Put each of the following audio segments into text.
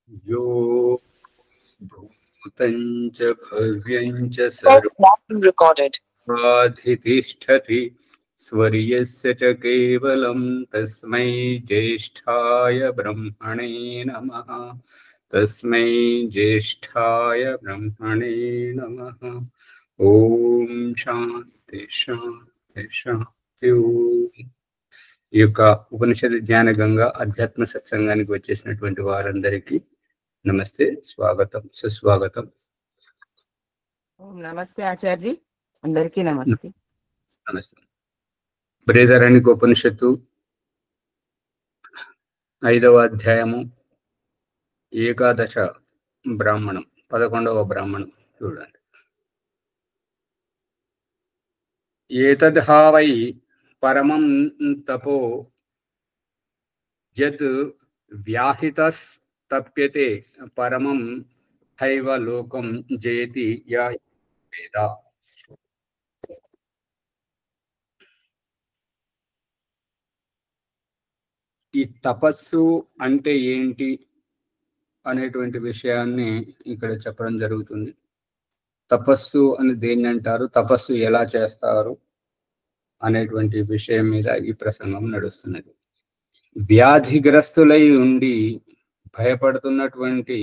यो भूतं च भव्यं च सर्वाधितिष्ठति स्वर्यस्य च केवलं तस्मै ज्येष्ठाय ब्रह्मणे नमः। तस्मै ज्येष्ठाय ब्रह्मणे नमः। ओम शांति शांति शांति। ఈ యొక్క ఉపనిషత్ జ్ఞాన గంగా అధ్యాత్మ సత్సంగానికి వచ్చేసినటువంటి వారందరికీ నమస్తే, స్వాగతం, సుస్వాగతం. నమస్తే ఆచార్య, అందరికీ నమస్తే. నమస్తే. బృహదారణ్యక ఉపనిషత్తు 5వ అధ్యాయము ఏకాదశ బ్రాహ్మణం 11వ బ్రాహ్మణం చూడండి. ఏతద్హావై పరమం తపో యత్ వ్యాహితస్తప్యతే పరమం హైవ లోకం జయతి యా వేద. ఈ తపస్సు అంటే ఏంటి అనేటువంటి విషయాన్ని ఇక్కడ చెప్పడం జరుగుతుంది. తపస్సు అని దేన్ని అంటారు, తపస్సు ఎలా చేస్తారు అనేటువంటి విషయం మీద ఈ ప్రసంగం నడుస్తున్నది. వ్యాధిగ్రస్తులై ఉండి భయపడుతున్నటువంటి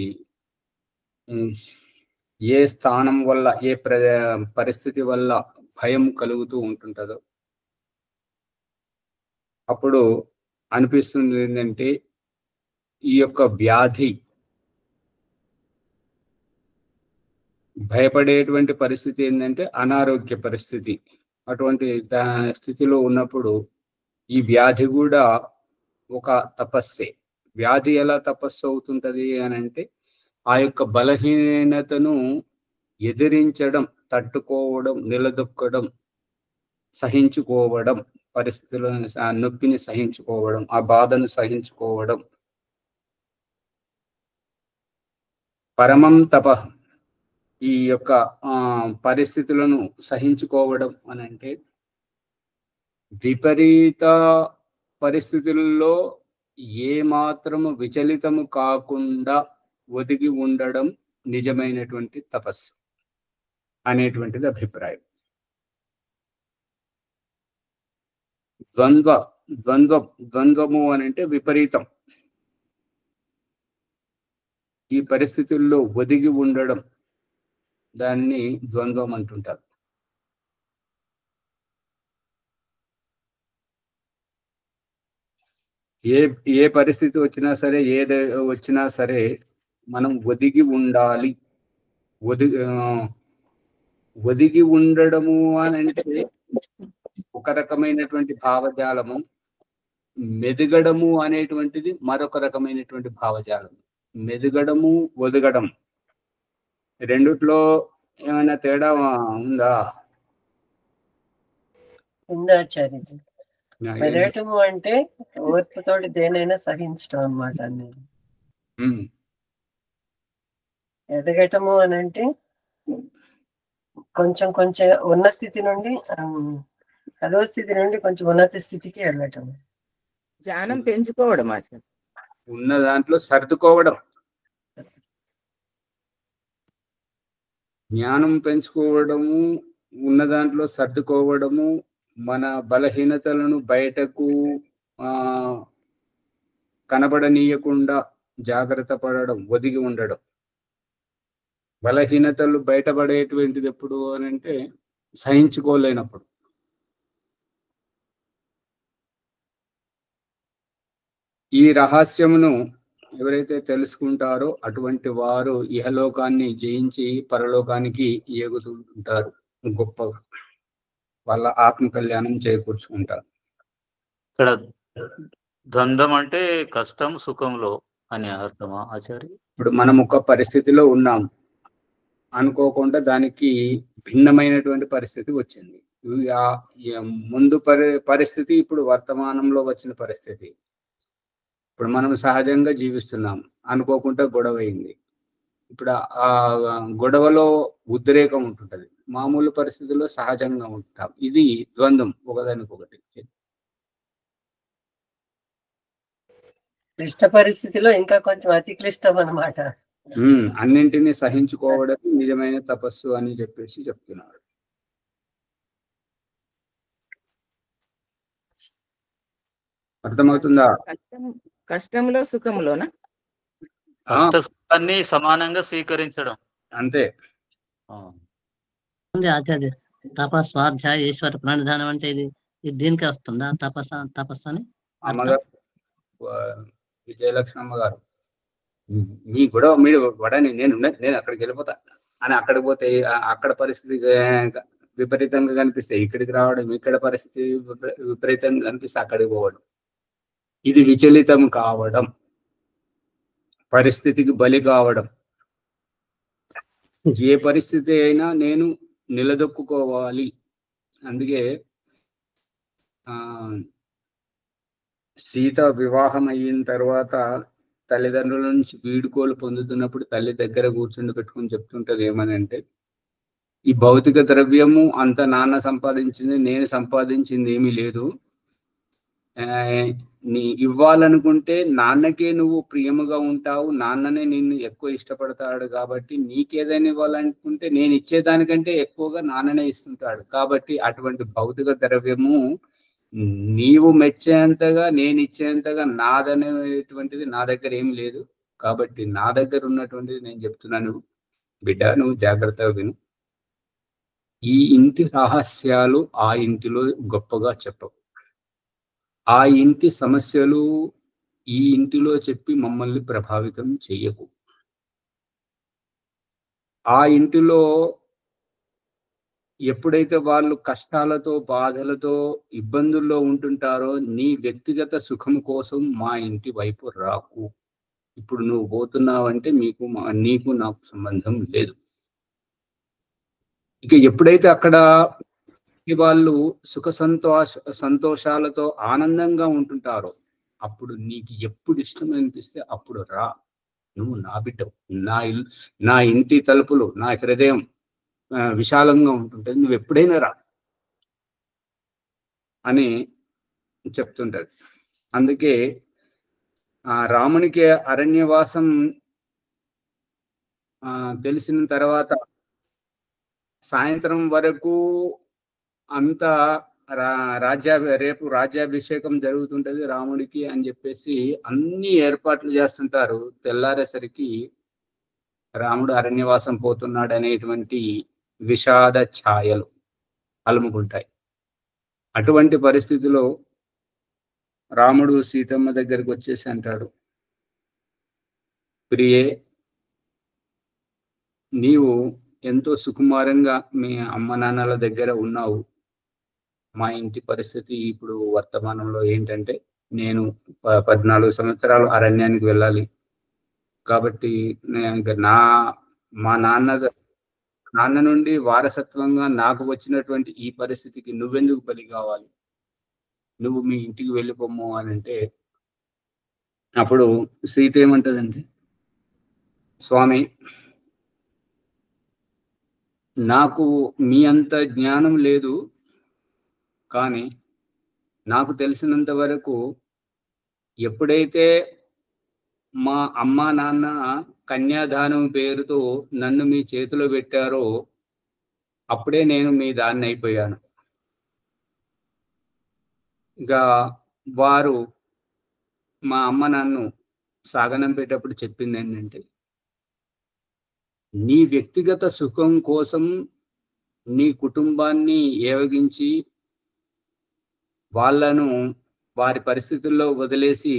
ఏ స్థానం వల్ల, ఏ పరిస్థితి వల్ల భయం కలుగుతూ ఉంటుంటుందో అప్పుడు అనిపిస్తుంది ఏంటంటే ఈ యొక్క వ్యాధి, భయపడేటువంటి పరిస్థితి ఏంటంటే అనారోగ్య పరిస్థితి. అటువంటి స్థితిలో ఉన్నప్పుడు ఈ వ్యాధి కూడా ఒక తపస్సే. వ్యాధి ఎలా తపస్సు అవుతుంటది అని అంటే ఆ యొక్క బలహీనతను ఎదిరించడం, తట్టుకోవడం, నిలదొక్కడం, సహించుకోవడం, పరిస్థితులను, నొప్పిని సహించుకోవడం, ఆ బాధను సహించుకోవడం. పరమం తప, ఈ యొక్క పరిస్థితులను సహించుకోవడం అని అంటే విపరీత పరిస్థితుల్లో ఏ మాత్రము విచలితము కాకుండా ఒదిగి ఉండడం నిజమైనటువంటి తపస్సు అనేటువంటిది అభిప్రాయం. ద్వంద్వము అని అంటే విపరీతం. ఈ పరిస్థితుల్లో ఒదిగి ఉండడం, దాన్ని ద్వంద్వం అంటుంటారు. ఏ పరిస్థితి వచ్చినా సరే, ఏది వచ్చినా సరే మనం ఒదిగి ఉండాలి. ఒదిగి ఉండడము అని అంటే ఒక రకమైనటువంటి భావజాలము, మెదగడము అనేటువంటిది మరొక రకమైనటువంటి భావజాలము. మెదగడము, ఒదగడం రెండిట్లో ఏమైనా తేడా ఉందా? ఉందాచార్య. మెదగటము అంటే ఓర్పుతోటి దేనైనా సహించడం అన్నమాట. ఎదగటము అని అంటే కొంచెం ఉన్న స్థితి నుండి, అదో స్థితి నుండి కొంచెం ఉన్నత స్థితికి వెళ్ళటం. జ్ఞానం పెంచుకోవడం ఆచార్య. ఉన్న దాంట్లో సర్దుకోవడం, జ్ఞానం పెంచుకోవడము, ఉన్న దాంట్లో సర్దుకోవడము, మన బలహీనతలను బయటకు కనబడనీయకుండా జాగ్రత్త పడడం, ఒదిగి ఉండడం. బలహీనతలు బయటపడేటువంటిది ఎప్పుడు అని అంటే సహించుకోలేనప్పుడు. ఈ రహస్యమును ఎవరైతే తెలుసుకుంటారో అటువంటి వారు ఇహలోకాన్ని జయించి పరలోకానికి ఎగుతుంటారు, గొప్ప వాళ్ళ ఆత్మ కళ్యాణం చేకూర్చుకుంటారు. ఇక్కడ ద్వంద్వం అంటే కష్టం సుఖంలో అని అర్థమా ఆచార్య? ఇప్పుడు మనం ఒక పరిస్థితిలో ఉన్నాం, అనుకోకుండా దానికి భిన్నమైనటువంటి పరిస్థితి వచ్చింది. ముందు పరిస్థితి ఇప్పుడు వర్తమానంలో వచ్చిన పరిస్థితి. ఇప్పుడు మనం సహజంగా జీవిస్తున్నాం, అనుకోకుండా గొడవ అయింది. ఇప్పుడు ఆ గొడవలో ఉద్రేకం ఉంటుంటది, మామూలు పరిస్థితుల్లో సహజంగా ఉంటాం. ఇది ద్వంద్వం, ఒకదానికొకటి. క్లిష్ట పరిస్థితిలో ఇంకా కొంచెం అతి క్లిష్టం అన్నమాట. అన్నింటినీ సహించుకోవడం నిజమైన తపస్సు అని చెప్పేసి చెప్తున్నారు. అర్థమవుతుందా? కష్టంలో సుఖంలోనా? కష్ట సుఖాన్ని సమానంగా స్వీకరించడం అంతే. ఆచార్య తపస్సు స్వాధ్యాయ ఈశ్వర ప్రణిధానం అంటే ఇది దీనికి వస్తుందా తపస్సు అని? అమ్మగారు విజయలక్ష్మి గారు, మీ గొడవ మీరు వడని నేను అక్కడికి వెళ్ళిపోతా అని అక్కడికి పోతే అక్కడ పరిస్థితి విపరీతంగా కనిపిస్తే ఇక్కడికి రావడం, ఇక్కడ పరిస్థితి విపరీతంగా కనిపిస్తే అక్కడికి పోవడం, ఇది విచలితం కావడం, పరిస్థితికి బలి కావడం. ఏ పరిస్థితి అయినా నేను నిలదొక్కుకోవాలి. అందుకే సీత వివాహం అయిన తర్వాత తల్లిదండ్రుల నుంచి వీడుకోలు పొందుతున్నప్పుడు తల్లి దగ్గర కూర్చుండి పెట్టుకుని చెప్తుంటది ఏమనంటే, ఈ భౌతిక ద్రవ్యము అంత నాన్న సంపాదించింది, నేను సంపాదించింది ఏమీ లేదు. నీ ఇవ్వాలనుకుంటే నాన్నకే నువ్వు ప్రియముగా ఉంటావు, నాన్ననే నిన్ను ఎక్కువ ఇష్టపడతాడు కాబట్టి నీకేదైనా ఇవ్వాలనుకుంటే నేను ఇచ్చేదానికంటే ఎక్కువగా నాన్ననే ఇస్తుంటాడు. కాబట్టి అటువంటి భౌతిక ద్రవ్యము నీవు మెచ్చేంతగా నేను ఇచ్చేంతగా నాదనేటువంటిది నా దగ్గర ఏం లేదు. కాబట్టి నా దగ్గర ఉన్నటువంటిది నేను చెప్తున్నాను బిడ్డ, నువ్వు జాగ్రత్తగా విను. ఈ ఇంటి రహస్యాలు ఆ ఇంటిలో గొప్పగా చెప్పవు. ఆ ఇంటి సమస్యలు ఈ ఇంటిలో చెప్పి మమ్మల్ని ప్రభావితం చెయ్యకు. ఆ ఇంటిలో ఎప్పుడైతే వాళ్ళు కష్టాలతో బాధలతో ఇబ్బందుల్లో ఉంటుంటారో నీ వ్యక్తిగత సుఖం కోసం మా ఇంటి వైపు రాకు. ఇప్పుడు నువ్వు పోతున్నావంటే నీకు నాకు సంబంధం లేదు. ఇక ఎప్పుడైతే అక్కడ వాళ్ళు సుఖ సంతోషాలతో ఆనందంగా ఉంటుంటారో అప్పుడు నీకు ఎప్పుడు ఇష్టం అనిపిస్తే అప్పుడు రా. నువ్వు నా బిడ్డవు, నా ఇంటి తలుపులు, నా హృదయం విశాలంగా ఉంటుంటది, నువ్వు ఎప్పుడైనా రా అని చెప్తుంటది. అందుకే రామునికి అరణ్యవాసం తెలిసిన తర్వాత సాయంత్రం వరకు అంతా రేపు రాజ్యాభిషేకం జరుగుతుంటది రాముడికి అని చెప్పేసి అన్ని ఏర్పాట్లు చేస్తుంటారు. తెల్లారేసరికి రాముడు అరణ్యవాసం పోతున్నాడు అనేటువంటి విషాద ఛాయలు అలుముకుంటాయి. అటువంటి పరిస్థితిలో రాముడు సీతమ్మ దగ్గరికి వచ్చేసి అంటాడు, ప్రియే, నీవు ఎంతో సుకుమారంగా మీ అమ్మ నాన్నల దగ్గర ఉన్నావు. మా ఇంటి పరిస్థితి ఇప్పుడు వర్తమానంలో ఏంటంటే నేను 14 సంవత్సరాలు అరణ్యానికి వెళ్ళాలి. కాబట్టి మా నాన్న నుండి వారసత్వంగా నాకు వచ్చినటువంటి ఈ పరిస్థితికి నువ్వెందుకు బలి కావాలి, నువ్వు మీ ఇంటికి వెళ్ళిపోము అని అంటే అప్పుడు సీత ఏమంటదంటే, స్వామి, నాకు మీ అంత జ్ఞానం లేదు, కానీ నాకు తెలిసినంత వరకు ఎప్పుడైతే మా అమ్మ నాన్న కన్యాదానం పేరుతో నన్ను మీ చేతిలో పెట్టారో అప్పుడే నేను మీ దాన్ని అయిపోయాను. ఇక వారు మా అమ్మ నన్ను సాగనంపేటప్పుడు చెప్పింది ఏంటంటే, నీ వ్యక్తిగత సుఖం కోసం నీ కుటుంబాన్ని ఏవగించి వాళ్ళను వారి పరిస్థితుల్లో వదిలేసి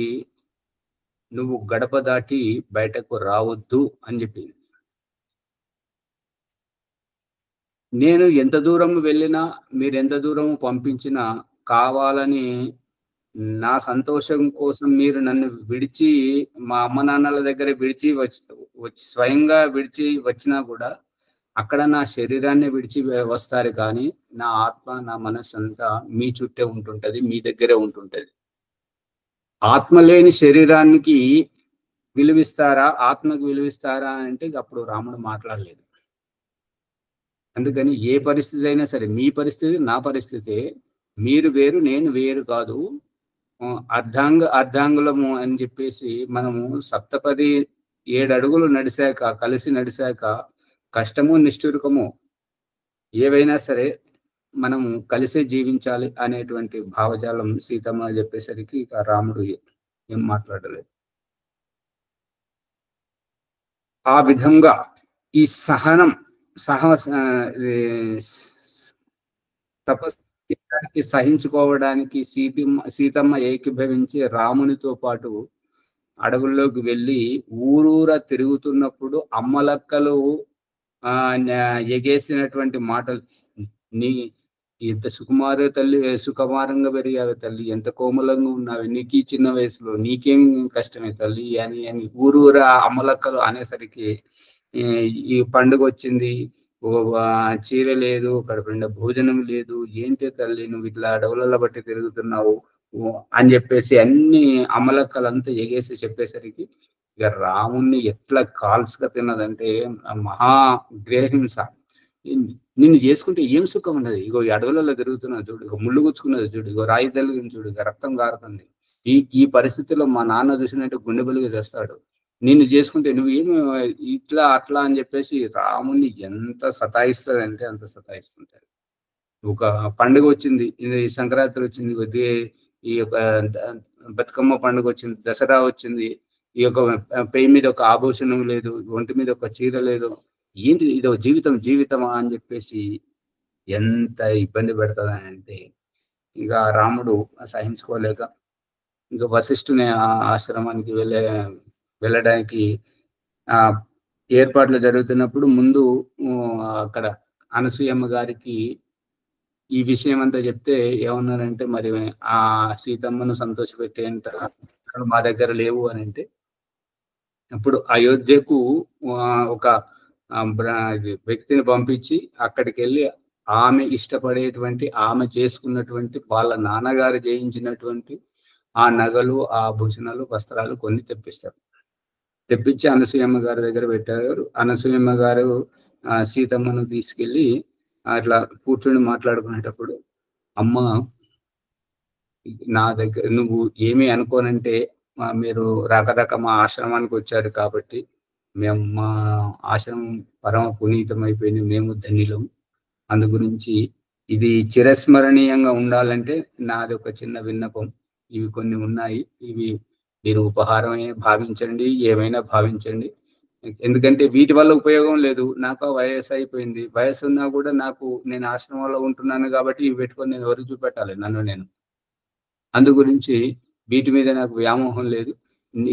నువ్వు గడప దాటి బయటకు రావద్దు అని చెప్పింది. నేను ఎంత దూరం వెళ్ళినా, మీరు ఎంత దూరం పంపించినా, కావాలని నా సంతోషం కోసం మీరు నన్ను విడిచి మా అమ్మ నాన్నల దగ్గర విడిచి స్వయంగా విడిచి వచ్చినా కూడా అక్కడ నా శరీరాన్ని విడిచి వస్తారు, కానీ నా ఆత్మ నా మనస్సు అంతా మీ చుట్టే ఉంటుంటది, మీ దగ్గరే ఉంటుంటది. ఆత్మ లేని శరీరానికి విలువిస్తారా, ఆత్మకు విలువిస్తారా అంటే అప్పుడు రాముడు మాట్లాడలేదు. అందుకని ఏ పరిస్థితి అయినా సరే, మీ పరిస్థితి నా పరిస్థితి, మీరు వేరు నేను వేరు కాదు, అర్ధాంగులము అని చెప్పేసి మనము సప్తపది 7 అడుగులు నడిచాక, కలిసి నడిచాక కష్టము నిష్ఠురకము ఏవైనా సరే మనము కలిసే జీవించాలి అనేటువంటి భావజాలం సీతమ్మ చెప్పేసరికి ఇక రాముడు ఏం మాట్లాడలేదు. ఆ విధంగా ఈ సహనం తపస్సు సహించుకోవడానికి సీతమ్మ ఏకీభవించి రామునితో పాటు అడవుల్లోకి వెళ్ళి ఊరూరా తిరుగుతున్నప్పుడు అమ్మలక్కలు ఎగేసినటువంటి మాటలు, నీ ఎంత సుకుమారంగా పెరిగావే తల్లి, ఎంత కోమలంగా ఉన్నావే, నీకు ఈ చిన్న వయసులో నీకేం కష్టమే తల్లి అని ఊరూరా అమ్మలక్కలు అనేసరికి ఈ పండుగ వచ్చింది, చీర లేదు, కడుపునిండా భోజనం లేదు, ఏంటి తల్లి నువ్వు ఇట్లా అడవులలో బట్టి తిరుగుతున్నావు అని చెప్పేసి అన్ని అమలక్కలంతా ఎగేసి చెప్పేసరికి ఇక రాముణ్ణి ఎట్లా కాల్స్గా తిన్నదంటే మహా గ్రహింస. నిన్ను చేసుకుంటే ఏం సుఖం ఉన్నది, ఇగో ఈ అడవులలో తిరుగుతున్నది చూడు, ఇగో ముళ్ళు గుచ్చుకున్నది చూడు, ఇగో రాయి తల్లిని చూడు, ఇక రక్తం కారుతుంది, ఈ పరిస్థితిలో మా నాన్న చూసినట్టు గుండె బలిగా చేస్తాడు, నిన్ను చేసుకుంటే నువ్వు ఏమి ఇట్లా అట్లా అని చెప్పేసి రాముణ్ణి ఎంత సతాయిస్తుందంటే అంత సతాయిస్తుంటారు. ఒక పండుగ వచ్చింది, ఇది సంక్రాంతి వచ్చింది, ఈ యొక్క బతుకమ్మ పండుగ వచ్చింది, దసరా వచ్చింది, ఈ యొక్క పెయి మీద ఒక ఆభూషణం లేదు, ఒంటి మీద ఒక చీర లేదు, ఏంటి ఇదో జీవితమా అని చెప్పేసి ఎంత ఇబ్బంది పెడతాదని అంటే ఇక రాముడు సహించుకోలేక ఇంకా వశిష్ఠుని ఆశ్రమానికి వెళ్ళడానికి ఏర్పాట్లు జరుగుతున్నప్పుడు ముందు అక్కడ అనసూయమ్మ గారికి ఈ విషయం అంతా చెప్తే ఏమన్నారంటే, మరి ఆ సీతమ్మను సంతోషపెట్టేంత మా దగ్గర లేవు అని అంటే, అప్పుడు అయోధ్యకు ఒక వ్యక్తిని పంపించి అక్కడికి వెళ్ళి ఆమె ఇష్టపడేటువంటి, ఆమె చేసుకున్నటువంటి వాళ్ళ నాన్నగారు చేయించినటువంటి ఆ నగలు, ఆ భూషణాలు, వస్త్రాలు కొన్ని తెప్పించి అనసూయమ్మ గారి దగ్గర పెట్టారు. అనసూయమ్మ గారు సీతమ్మను తీసుకెళ్ళి అట్లా కూర్చొని మాట్లాడుకునేటప్పుడు, అమ్మ నా దగ్గర నువ్వు ఏమీ అనుకోనంటే, మీరు రాకదాకా మా ఆశ్రమానికి వచ్చారు కాబట్టి మేము మా ఆశ్రమం పరమ పునీతమైపోయింది, మేము ధన్యులం, అందు గురించి ఇది చిరస్మరణీయంగా ఉండాలంటే నాది ఒక చిన్న విన్నపం, ఇవి కొన్ని ఉన్నాయి, ఇవి మీరు ఉపహారమే భావించండి, ఏమైనా భావించండి, ఎందుకంటే వీటి వల్ల ఉపయోగం లేదు, నాకు వయసు అయిపోయింది, వయసు ఉన్నా కూడా నేను ఆశ్రమంలో ఉంటున్నాను కాబట్టి ఇవి పెట్టుకొని నేను ఎవరికి చూపెట్టాలి నన్ను నేను, అందు గురించి వీటి మీద నాకు వ్యామోహం లేదు,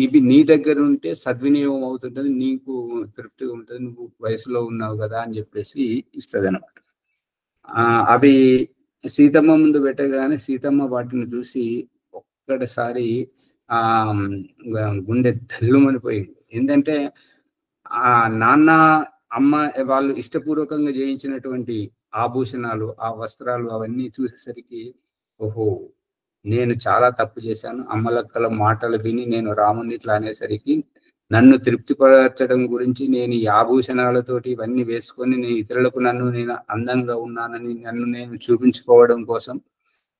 ఇవి నీ దగ్గర ఉంటే సద్వినియోగం అవుతుంటుంది, నీకు తృప్తిగా ఉంటుంది, నువ్వు వయసులో ఉన్నావు కదా అని చెప్పేసి ఇస్తుంది అనమాట. అవి సీతమ్మ ముందు పెట్టగానే సీతమ్మ వాటిని చూసి ఒక్కటిసారి గుండె ధల్లుమనిపోయింది. ఏంటంటే ఆ నాన్న అమ్మ వాళ్ళు ఇష్టపూర్వకంగా చేయించినటువంటి ఆభూషణాలు, ఆ వస్త్రాలు అవన్నీ చూసేసరికి, ఓహో నేను చాలా తప్పు చేశాను, అమ్మలక్కల మాటలు విని నేను రాముని ఇట్లా అనేసరికి నన్ను తృప్తిపరచడం గురించి నేను ఈ ఆభూషణాలతోటి ఇవన్నీ వేసుకొని నేను ఇతరులకు నేను అందంగా ఉన్నానని నన్ను నేను చూపించుకోవడం కోసం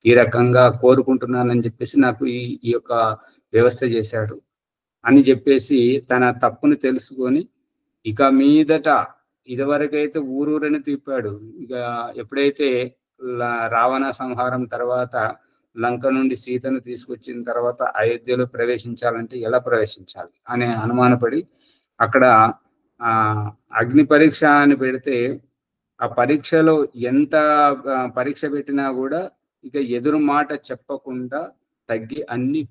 ఈ రకంగా కోరుకుంటున్నానని చెప్పేసి నాకు ఈ యొక్క వ్యవస్థ చేశాడు అని చెప్పేసి తన తప్పును తెలుసుకొని ఇక మీదట ఇదివరకైతే ఊరూరని తిప్పాడు, ఇక ఎప్పుడైతే రావణ సంహారం తర్వాత లంక నుండి సీతను తీసుకొచ్చిన తర్వాత అయోధ్యలో ప్రవేశించాలంటే ఎలా ప్రవేశించాలి అనే అనుమానపడి అక్కడ అగ్ని పరీక్ష అని పెడితే ఆ పరీక్షలో ఎంత పరీక్ష పెట్టినా కూడా ఇక ఎదురు మాట చెప్పకుండా తగ్గి అన్ని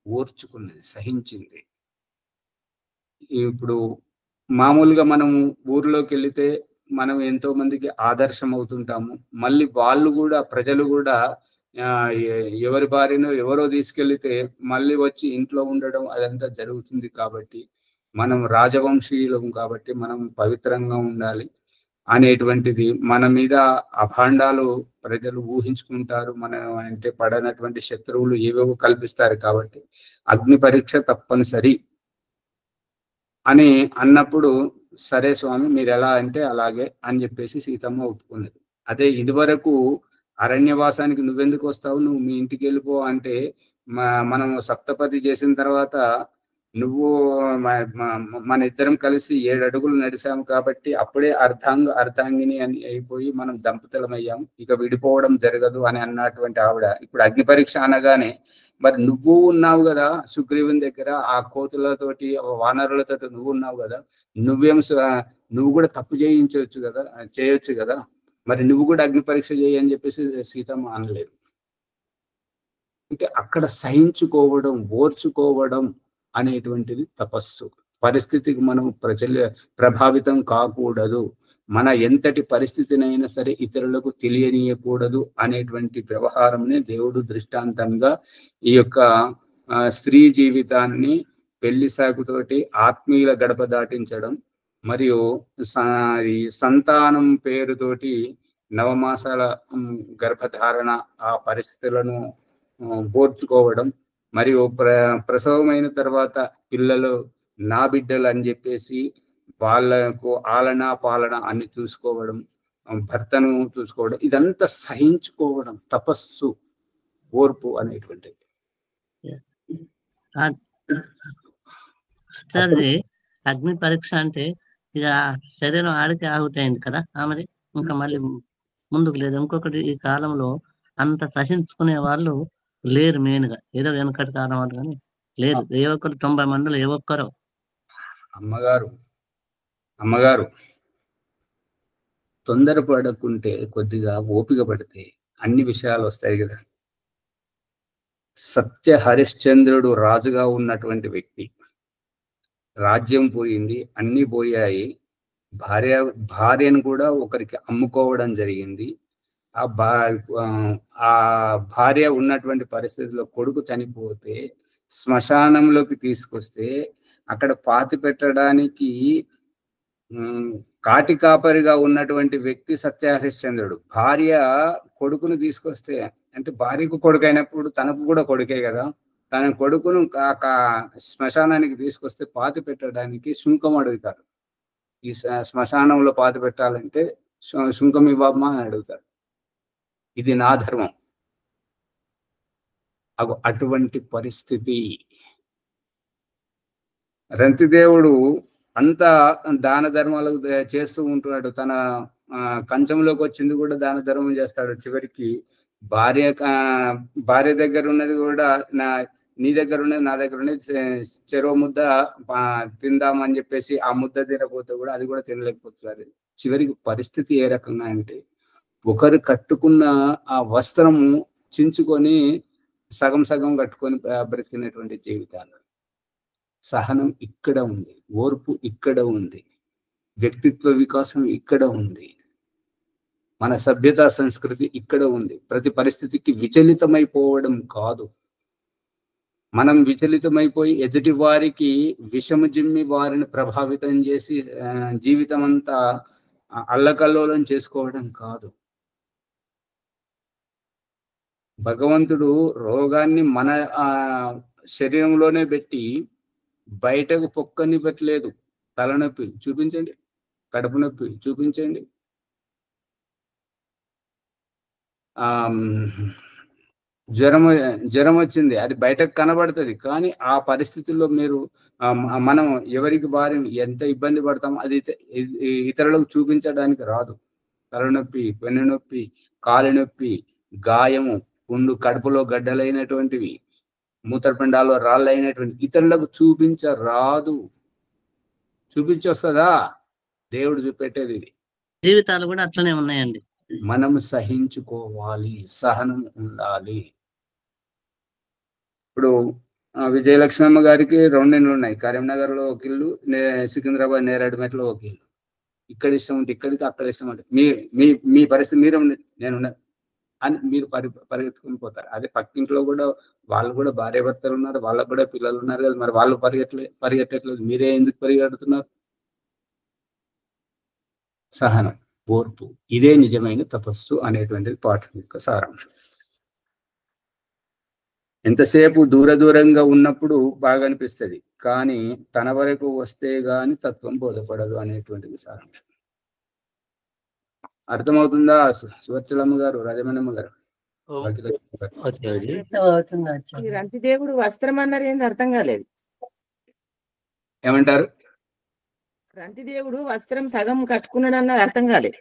ఓర్చుకున్నది, సహించింది. ఇప్పుడు మామూలుగా మనము ఊర్లోకి వెళితే మనం ఎంతో మందికి ఆదర్శం అవుతుంటాము, మళ్ళీ వాళ్ళు కూడా ప్రజలు కూడా ఎవరి భార్యను ఎవరో తీసుకెళ్తే మళ్ళీ వచ్చి ఇంట్లో ఉండడం అదంతా జరుగుతుంది. కాబట్టి మనం రాజవంశీయులం కాబట్టి మనం పవిత్రంగా ఉండాలి అనేటువంటిది మన మీద అభాండాలు ప్రజలు ఊహించుకుంటారు, మన అంటే పడనటువంటి శత్రువులు ఏవేవో కల్పిస్తారు, కాబట్టి అగ్ని పరీక్ష తప్పనిసరి అని అన్నప్పుడు సరే స్వామి మీరు ఎలా అంటే అలాగే అని చెప్పేసి సీతమ్మ ఒప్పుకున్నది. అదే ఇదివరకు అరణ్యవాసానికి నువ్వెందుకు వస్తావు, నువ్వు మీ ఇంటికి వెళ్ళిపో అంటే మనం సప్తపది చేసిన తర్వాత నువ్వు మన ఇద్దరం కలిసి 7 అడుగులు నడిచాము కాబట్టి అప్పుడే అర్ధాంగిని అని అయిపోయి మనం దంపతులమయ్యాము, ఇక విడిపోవడం జరగదు అని అన్నటువంటి ఆవిడ ఇప్పుడు అగ్ని పరీక్ష అనగానే మరి నువ్వు ఉన్నావు కదా సుగ్రీవుని దగ్గర, ఆ కోతులతోటి వానరులతోటి నువ్వు ఉన్నావు కదా, నువ్వు కూడా తప్పు చేయొచ్చు కదా, మరి నువ్వు కూడా అగ్ని పరీక్ష చేయి అని చెప్పేసి సీతమ్మ అనలేదు. అంటే అక్కడ సహించుకోవడం, ఓర్చుకోవడం అనేటువంటిది తపస్సు. పరిస్థితికి మనం ప్రభావితం కాకూడదు, మన ఎంతటి పరిస్థితినైనా సరే ఇతరులకు తెలియనీయకూడదు అనేటువంటి వ్యవహారంని దేవుడు దృష్టాంతంగా ఈ యొక్క స్త్రీ జీవితాన్ని పెళ్లి సాగుతోటి ఆత్మీయుల గడప దాటించడం మరియు ఈ సంతానం పేరుతోటి 9 మాసాల గర్భధారణ ఆ పరిస్థితులను ఓర్చుకోవడం మరియు ప్రసవమైన తర్వాత పిల్లలు నా బిడ్డలు అని చెప్పేసి వాళ్ళకు ఆలన పాలన అన్ని చూసుకోవడం, భర్తను చూసుకోవడం, ఇదంతా సహించుకోవడం తపస్సు, ఓర్పు అనేటువంటిది. అగ్ని పరీక్ష అంటే ఇక శరీరం ఆడికి ఆగుతాయింది కదా మరి ఇంకా మళ్ళీ ముందుకు లేదు. ఇంకొకటి ఈ కాలంలో అంత సహించుకునే వాళ్ళు లేరు, మెయిన్ గా ఏదో వెనకటి కాలం వాళ్ళు కానీ లేదు. ఏ ఒక్కరు 90 మందిలో ఏ ఒక్కరు. అమ్మగారు తొందరపడకుంటే, కొద్దిగా ఓపిక పడితే అన్ని విషయాలు వస్తాయి కదా. సత్య హరిశ్చంద్రుడు రాజుగా ఉన్నటువంటి వ్యక్తి, రాజ్యం పోయింది, అన్ని పోయాయి, భార్యను కూడా ఒకరికి అమ్ముకోవడం జరిగింది. ఆ భార్య ఉన్నటువంటి పరిస్థితిలో కొడుకు చనిపోతే శ్మశానంలోకి తీసుకొస్తే అక్కడ పాతి పెట్టడానికి కాటి కాపరిగా ఉన్నటువంటి వ్యక్తి సత్యహరిశ్చంద్రుడు. భార్య కొడుకును తీసుకొస్తే, అంటే భార్యకు కొడుకు అయినప్పుడు తనకు కూడా కొడుకే కదా, తన కొడుకును శ్మశానానికి తీసుకొస్తే పాతి పెట్టడానికి శుంకం అడుగుతారు. ఈ శ్మశానంలో పాతి పెట్టాలంటే శుంకం ఇవ్వమ్మా అని అడుగుతారు. ఇది నా ధర్మం. అటువంటి పరిస్థితి. రంతిదేవుడు అంతా దాన ధర్మాలు చేస్తూ ఉంటున్నాడు. తన కంచంలోకి వచ్చింది కూడా దాన ధర్మం చేస్తాడు. చివరికి భార్య దగ్గర ఉన్నది కూడా నీ దగ్గర ఉన్నది నా దగ్గర ఉన్నది చెరో ముద్ద తిందామని చెప్పేసి ఆ ముద్ద తినకపోతే కూడా అది కూడా తినలేకపోతున్నారు. చివరికి పరిస్థితి ఏ రకంగా అంటే ఒకరు కట్టుకున్న ఆ వస్త్రము చించుకొని సగం సగం కట్టుకొని బ్రతికినటువంటి జీవితాలు. సహనం ఇక్కడ ఉంది, ఓర్పు ఇక్కడ ఉంది, వ్యక్తిత్వ వికాసం ఇక్కడ ఉంది, మన సభ్యతా సంస్కృతి ఇక్కడ ఉంది. ప్రతి పరిస్థితికి విచలితమైపోవడం కాదు. మనం విచలితమైపోయి ఎదుటి వారికి విషము జిమ్మి వారిని ప్రభావితం చేసి జీవితం అంతా అల్లకల్లోలం చేసుకోవడం కాదు. భగవంతుడు రోగాన్ని మన శరీరంలోనే పెట్టి బయటకు పొక్కని పెట్టలేదు. తలనొప్పి చూపించండి, కడుపు నొప్పి చూపించండి, జ్వరం వచ్చింది, అది బయటకు కనబడుతుంది. కానీ ఆ పరిస్థితుల్లో మనం ఎవరికి భార్యను ఎంత ఇబ్బంది పడతామో అది ఇతరులకు చూపించడానికి రాదు. తలనొప్పి, వెన్నునొప్పి, కాలి నొప్పి, గాయము, పుండు, కడుపులో గడ్డలైనటువంటివి, మూత్రపిండాల్లో రాళ్ళైనటువంటి ఇతరులకు చూపించరాదు. చూపించొస్తుందా? దేవుడు చూపెట్టేది ఇది. జీవితాలు కూడా అట్లనే ఉన్నాయండి. మనం సహించుకోవాలి, సహనం ఉండాలి. ఇప్పుడు విజయలక్ష్మమ్మ గారికి 2 ఇళ్ళు ఉన్నాయి. కరీంనగర్ లో ఒక ఇల్లు, సికింద్రాబాద్ నేరేడుమెట్లో ఒక ఇల్లు. ఇక్కడ ఇష్టం ఉంటే ఇక్కడికి, అక్కడ ఇష్టం ఉంటే మీ పరిస్థితి మీరు నేను అని మీరు పరిగెత్తుకుని పోతారు. అదే పక్కింట్లో కూడా వాళ్ళు కూడా భార్య భర్తలు ఉన్నారు, వాళ్ళకు కూడా పిల్లలు ఉన్నారు కదా, మరి వాళ్ళు పరిగెట్టట్లేదు, మీరే ఎందుకు పరిగెడుతున్నారు? సహనం, ఓర్పు, ఇదే నిజమైన తపస్సు అనేటువంటిది పాఠం యొక్క సారాంశం. ఎంతసేపు దూరంగా ఉన్నప్పుడు బాగా అనిపిస్తుంది, కానీ తన వరకు వస్తే గాని తత్వం బోధపడదు అనేటువంటిది సారాంశం. అర్థమవుతుందా సువర్చలమ్మ గారు, రాజమణమ్మ గారు? ఓం ఆచార్యజీ. అవుతుంది ఈ ఆచార్య. రంతిదేవుడు వస్త్రం అన్నారు ఏంది అర్థం కాలేదు. ఏమంటారు? రంతిదేవుడు వస్త్రం సగం కట్టుకున్నాడు అన్నది అర్థం కాలేదు.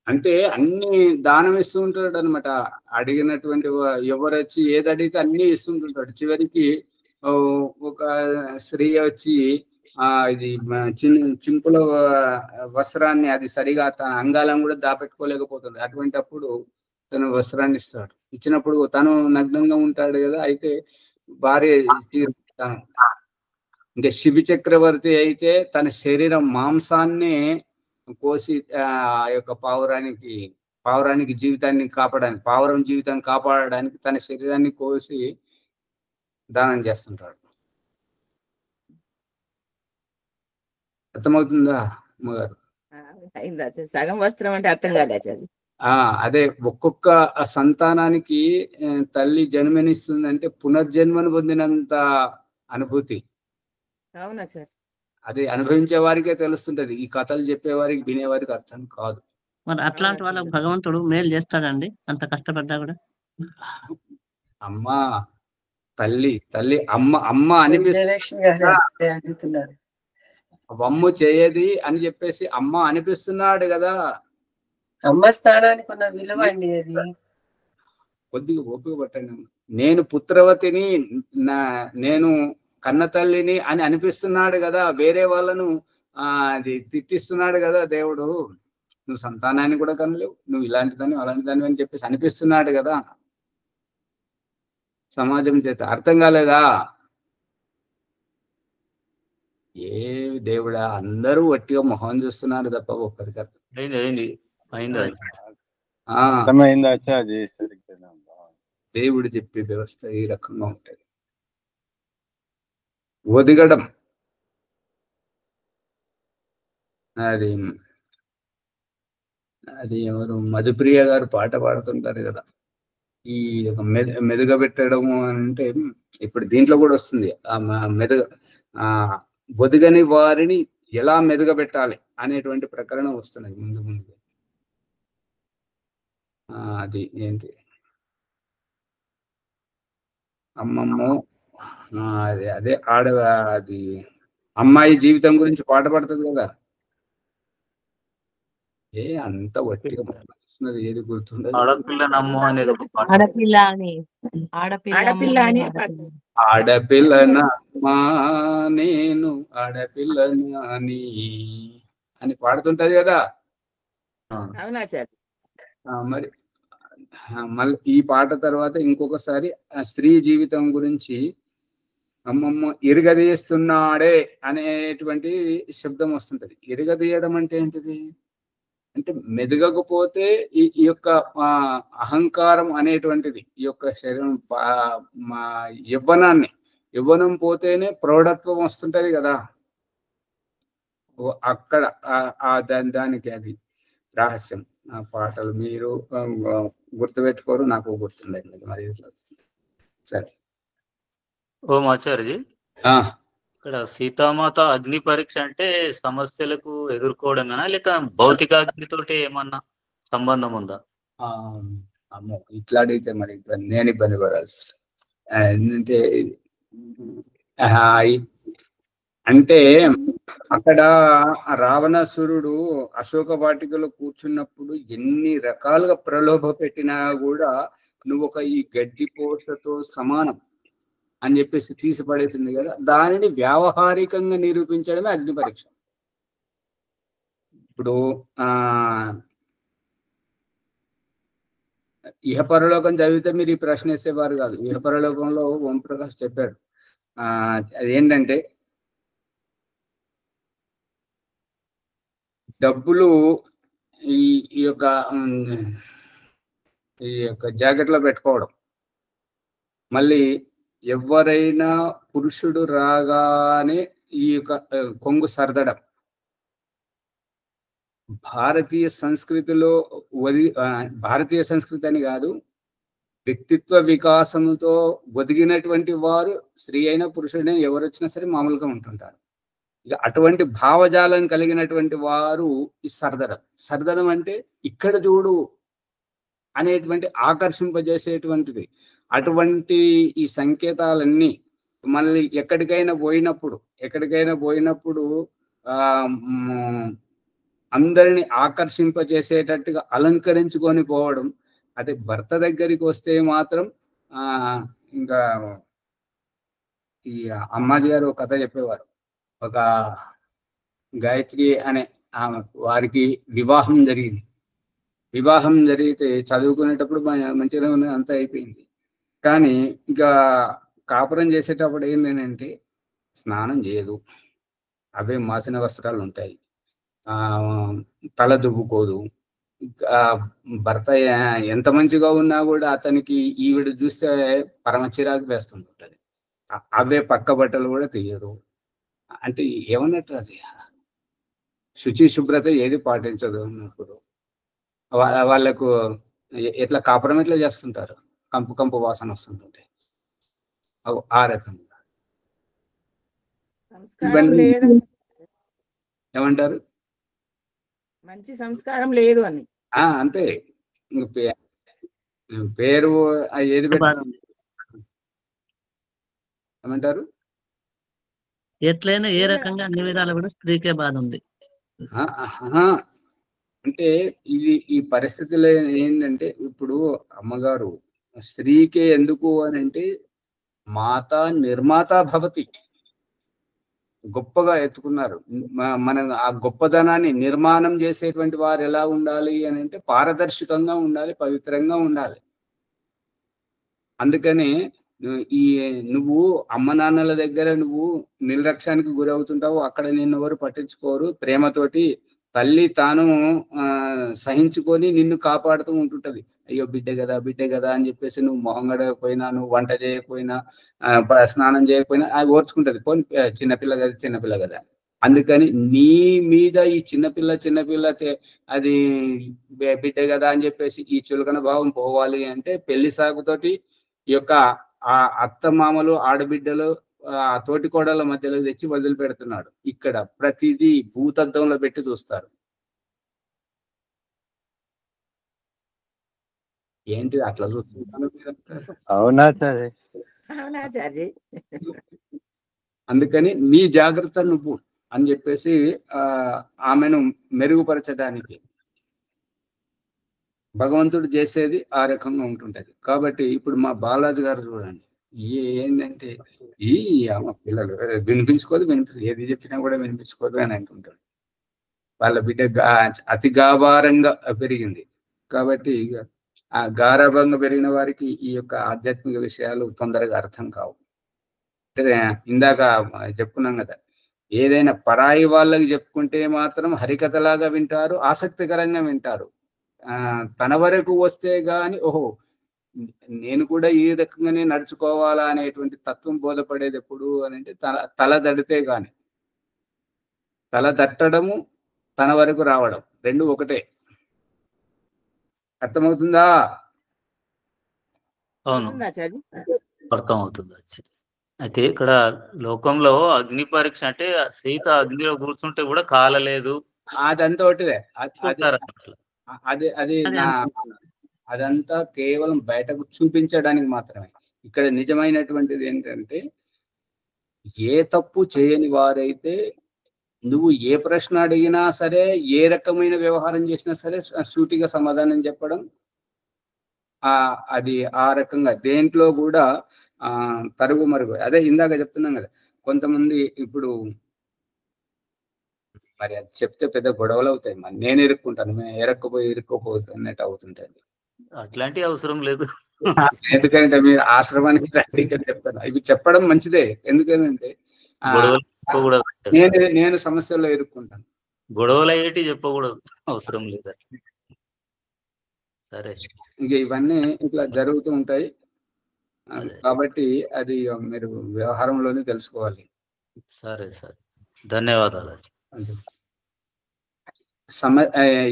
అంటే అన్ని దానం ఇస్తూ ఉంటాడు అనమాట. అడిగినటువంటి ఎవరు వచ్చి ఏది అడిగితే అన్ని ఇస్తుంటుంటాడు. చివరికి ఒక స్త్రీ వచ్చి ఇది చింపుల వస్త్రాన్ని అది సరిగా తన అంగాలను కూడా దాపెట్టుకోలేకపోతుంది. అటువంటి అప్పుడు తను వస్త్రాన్ని ఇస్తాడు. ఇచ్చినప్పుడు తను నగ్నంగా ఉంటాడు కదా. అయితే భార్య ఇంకా శిబి చక్రవర్తి అయితే తన శరీరం మాంసాన్ని కోసి ఆ యొక్క పావురానికి జీవితాన్ని కాపాడడానికి, పావురం జీవితాన్ని కాపాడడానికి తన శరీరాన్ని కోసి దానం చేస్తుంటాడు. అర్థమవుతుందా అమ్మగారు? అయిందా సగం వస్త్రం అంటే అర్థం కాదు. అదే ఒక్కొక్క సంతానానికి తల్లి జన్మనిస్తుందంటే పునర్జన్మను పొందినంత అనుభూతి. అవునా సార్? అది అనుభవించే వారికే తెలుస్తుంటది. ఈ కథలు చెప్పేవారికి వినేవారికి అర్థం కాదు. మరి అట్లాంటి వాళ్ళకు భగవంతుడు మేలు చేస్తాడండి అంత కష్టపడ్డా కూడా? అమ్మా తల్లి అమ్మ అడుగుతున్నారు. వమ్ము చేయది అని చెప్పేసి అమ్మ అనిపిస్తున్నాడు కదా. అమ్మ స్థానానికి ఉన్న విలువ అండి అది. కొద్దిగా ఓపిక పట్టండి. నేను పుత్రవతిని, నేను కన్న తల్లిని అని అనిపిస్తున్నాడు కదా. వేరే వాళ్ళను అది తిట్టిస్తున్నాడు కదా దేవుడు. నువ్వు సంతానాన్ని కూడా కనలేవు, నువ్వు ఇలాంటిదని అలాంటిదని అని చెప్పేసి అనిపిస్తున్నాడు కదా సమాజం చేత. అర్థం కాలేదా? ఏ దేవుడా, అందరూ వట్టిగా మొహం చూస్తున్నారు తప్ప ఒక్కరికి అర్థం దేవుడు చెప్పే వ్యవస్థ ఈ రకంగా ఉంటుంది. ఒదిగడం అది ఎవరు మధుప్రియ గారు పాట పాడుతుంటారు కదా. ఈ మెదుగబెట్టడము అంటే ఇప్పుడు దీంట్లో కూడా వస్తుంది. ఒదిగని వారిని ఎలా మెదుగబెట్టాలి అనేటువంటి ప్రకరణ వస్తున్నది ముందు. అది ఏంటి అమ్మమ్మో, అదే అది అమ్మాయి జీవితం గురించి పాట పడుతుంది కదా. అంత వట్టిగా వస్తున్నది, ఏది గుర్తుండదు. ఆడపిల్లనమ్మా నేను ఆడపిల్లనాని అని పాడుతుంటది కదా. మరి మళ్ళీ ఈ పాట తర్వాత ఇంకొకసారి స్త్రీ జీవితం గురించి అమ్మమ్మ ఇరగదీస్తున్నాడే అనేటువంటి శబ్దం వస్తుంటది. ఇరగదీయడం అంటే ఏంటిది? అంటే మెదగకపోతే ఈ యొక్క అహంకారం అనేటువంటిది, ఈ యొక్క శరీరం యవ్వనం పోతేనే ప్రౌఢత్వం వస్తుంటది కదా. అక్కడ దానికి అది రహస్యం. ఆ పాటలు మీరు గుర్తుపెట్టుకోరు, నాకు గుర్తుండదు మరి. సరే. ఓం ఆచార్యజీ, ఇక్కడ సీతామాత అగ్ని పరీక్ష అంటే సమస్యలకు ఎదుర్కోవడమేనా, లేక భౌతిక అగ్నితోటి ఏమన్నా సంబంధం ఉందా? అమ్మో, ఇట్లా అడిగితే మరి నేను ఇబ్బంది పడాల్సి. అంటే అక్కడ రావణాసురుడు అశోక వాటికలో కూర్చున్నప్పుడు ఎన్ని రకాలుగా ప్రలోభ పెట్టినా కూడా నువ్వు ఈ గడ్డి పోసతో సమానం అని చెప్పేసి తీసి పడేసింది కదా. దానిని వ్యావహారికంగా నిరూపించడమే అగ్ని పరీక్ష. ఇప్పుడు ఇహపరలోకం చదివితే మీరు ఈ ప్రశ్న వేసేవారు కాదు. ఇహపరలోకంలో ఓంప్రకాష్ చెప్పాడు. అదేంటంటే డబ్బులు ఈ యొక్క జాకెట్లో పెట్టుకోవడం, మళ్ళీ ఎవరైనా పురుషుడు రాగానే ఈ యొక్క కొంగు సర్దడం, భారతీయ సంస్కృతిలో భారతీయ సంస్కృతి అని కాదు, వ్యక్తిత్వ వికాసంతో ఒదిగినటువంటి వారు స్త్రీ అయినా పురుషుడైనా ఎవరు వచ్చినా సరే మామూలుగా ఉంటుంటారు. ఇక అటువంటి భావజాలం కలిగినటువంటి వారు ఈ సర్దనం. సర్దనం అంటే ఇక్కడ చూడు అనేటువంటి ఆకర్షింపజేసేటువంటిది. అటువంటి ఈ సంకేతాలన్నీ మళ్ళీ ఎక్కడికైనా పోయినప్పుడు అందరిని ఆకర్షింపజేసేటట్టుగా అలంకరించుకొని పోవడం. అదే భర్త దగ్గరికి వస్తే మాత్రం ఇంకా ఈ అమ్మాజీ గారు ఒక కథ చెప్పేవారు. ఒక గాయత్రి అనే వారికి వివాహం జరిగింది. వివాహం జరిగితే చదువుకునేటప్పుడు మంచిగా అంతా అయిపోయింది. కానీ ఇక కాపురం చేసేటప్పుడు ఏంటంటే స్నానం చేయదు, అవే మాసిన వస్త్రాలు ఉంటాయి, తల దువ్వుకోదు. భర్త ఎంత మంచిగా ఉన్నా కూడా అతనికి ఈవిడ చూస్తే పరమ చిరాకు వేస్తుంటుంది. అవే పక్క బట్టలు కూడా తీయదు. అంటే ఏమన్నట్టు అది శుచి శుభ్రత ఏది పాటించదు అన్నప్పుడు వాళ్ళకు ఎట్లా కాపురం ఎట్లా చేస్తుంటారు, కంపు వాసన వస్తుంటుంటే ఆ రకంగా. ఏమంటారు? మంచి సంస్కారం లేదు అని. అంతే. పేరు ఏది ఏమంటారు? ఎట్లయినా ఏ రకంగా అన్ని విధాలు కూడా స్త్రీకే బాధ ఉంది. అంటే ఈ పరిస్థితిలో ఏంటంటే ఇప్పుడు అమ్మగారు స్త్రీకే ఎందుకు అని అంటే మాత నిర్మాత భవతి గొప్పగా ఎత్తుకున్నారు. మన ఆ గొప్పదనాన్ని నిర్మాణం చేసేటువంటి వారు ఎలా ఉండాలి అని అంటే పారదర్శకంగా ఉండాలి, పవిత్రంగా ఉండాలి. అందుకని నువ్వు అమ్మ నాన్నల దగ్గర నువ్వు నిర్లక్ష్యానికి గురవుతుంటావు, అక్కడ నిన్ను ఎవరు పట్టించుకోరు. ప్రేమతోటి తల్లి తాను సహించుకొని నిన్ను కాపాడుతూ ఉంటుంటది. అయ్యో బిడ్డే కదా అని చెప్పేసి నువ్వు మొహం గడకపోయినా, నువ్వు వంట చేయకపోయినా, స్నానం చేయకపోయినా అది ఓర్చుకుంటది. పోనీ చిన్నపిల్ల కదా. అందుకని నీ మీద ఈ చిన్నపిల్ల అది బిడ్డే కదా అని చెప్పేసి ఈ చులకన భావం పోవాలి అంటే పెళ్లి సాగుతోటి ఈ యొక్క ఆ అత్తమామలు ఆడబిడ్డలు ఆ తోటి కోడల మధ్యలో తెచ్చి వదిలిపెడుతున్నాడు. ఇక్కడ ప్రతిదీ భూతద్దంలో పెట్టి చూస్తారు. ఏంటి అట్లా చూస్తున్నారు? అందుకని నీ జాగ్రత్త నువ్వు అని చెప్పేసి ఆమెను మెరుగుపరచడానికి భగవంతుడు చేసేది ఆ రకంగా ఉంటుంటది. కాబట్టి ఇప్పుడు మా బాలాజీ గారు చూడండి, ఏంటంటే ఈ పిల్లలు వినిపించుకోదు, ఏది చెప్పినా కూడా వినిపించుకోదు అని అంటుంటాడు. వాళ్ళ బిడ్డ అతి గాభారంగా పెరిగింది. కాబట్టి ఆ గారాభంగా పెరిగిన వారికి ఈ యొక్క ఆధ్యాత్మిక విషయాలు తొందరగా అర్థం కావు. ఇందాక చెప్పుకున్నాం కదా, ఏదైనా పరాయి వాళ్ళకి చెప్పుకుంటే మాత్రం హరికథలాగా వింటారు, ఆసక్తికరంగా వింటారు. తన వరకు వస్తే గాని ఓహో నేను కూడా ఈ రకంగానే నడుచుకోవాలా అనేటువంటి తత్వం బోధపడేది ఎప్పుడు అని అంటే తల దడితే గాని. తల దట్టడము తన వరకు రావడం రెండు ఒకటే. అర్థమవుతుందా? అవును, అర్థమవుతుంది. అయితే ఇక్కడ లోకంలో అగ్ని పరీక్ష అంటే సీత అగ్నిలో కూర్చుంటే కూడా కాలలేదు, అదంతా ఒకటిదే. అదంతా కేవలం బయటకు చూపించడానికి మాత్రమే. ఇక్కడ నిజమైనటువంటిది ఏంటంటే ఏ తప్పు చేయని వారైతే నువ్వు ఏ ప్రశ్న అడిగినా సరే, ఏ రకమైన వ్యవహారం చేసినా సరే సూటిగా సమాధానం చెప్పడం, అది ఆ రకంగా దేంట్లో కూడా తరుగు మరుగు. అదే ఇందాక చెప్తున్నాం కదా, కొంతమంది ఇప్పుడు మరి అది చెప్తే పెద్ద గొడవలు అవుతాయి. మరి నేను ఇరుక్కుంటాను, ఇరుక్కోపోతున్నట్టు అవుతుంటది. అట్లాంటి అవసరం లేదు. ఎందుకంటే మీరు ఆశ్రమానికి రండి ఇక్కడ చెప్తాను. ఇవి చెప్పడం మంచిదే. ఎందుకంటే నేను సమస్యల్లో ఇరుక్కుంటాను. గొడవలు అయ్యేటి చెప్పకూడదు, అవసరం లేదు. సరే, ఇంక ఇవన్నీ ఇట్లా జరుగుతూ ఉంటాయి. కాబట్టి అది మీరు వ్యవహారంలోనే తెలుసుకోవాలి. సరే సరే, ధన్యవాదాలు.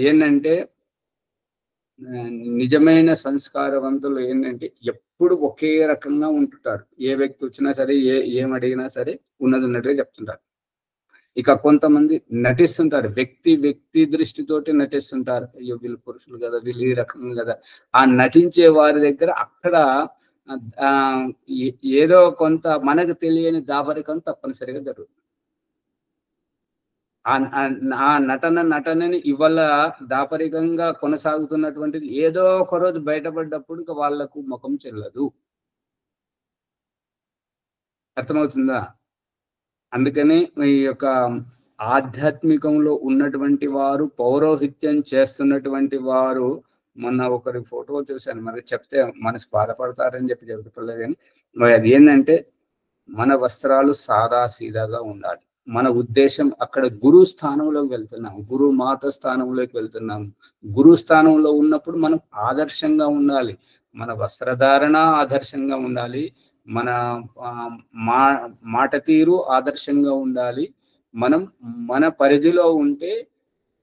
ఏంటంటే నిజమైన సంస్కారవంతులు ఏంటంటే ఎప్పుడు ఒకే రకంగా ఉంటుంటారు. ఏ వ్యక్తి వచ్చినా సరే, ఏం అడిగినా సరే ఉన్నది ఉన్నట్టుగా చెప్తుంటారు. ఇక కొంతమంది నటిస్తుంటారు, వ్యక్తి దృష్టితోటి నటిస్తుంటారు. అయ్యో వీళ్ళు పురుషులు కదా, వీళ్ళు ఈ రకం కదా. ఆ నటించే వారి దగ్గర అక్కడ ఆ ఏదో కొంత మనకు తెలియని దాపరికం తప్పనిసరిగా జరుగుతుంది. ఆ నటనని ఇవాళ దాపరికంగా కొనసాగుతున్నటువంటిది ఏదో ఒక రోజు బయటపడ్డప్పుడు వాళ్లకు ముఖం చెల్లదు. అర్థమవుతుందా? అందుకని ఈ యొక్క ఆధ్యాత్మికంలో ఉన్నటువంటి వారు, పౌరోహిత్యం చేస్తున్నటువంటి వారు, మొన్న ఒకరి ఫోటో చూశాను, మరి చెప్తే మనసు బాధపడతారని చెప్తున్నారు. కానీ మరి అది ఏంటంటే మన వస్త్రాలు సాదా సీదాగా ఉండాలి. మన ఉద్దేశం అక్కడ గురు స్థానంలోకి వెళ్తున్నాం, గురు మాత స్థానంలోకి వెళ్తున్నాము. గురు స్థానంలో ఉన్నప్పుడు మనం ఆదర్శంగా ఉండాలి, మన వస్త్రధారణ ఆదర్శంగా ఉండాలి, మన మాట తీరు ఆదర్శంగా ఉండాలి. మనం మన పరిధిలో ఉంటే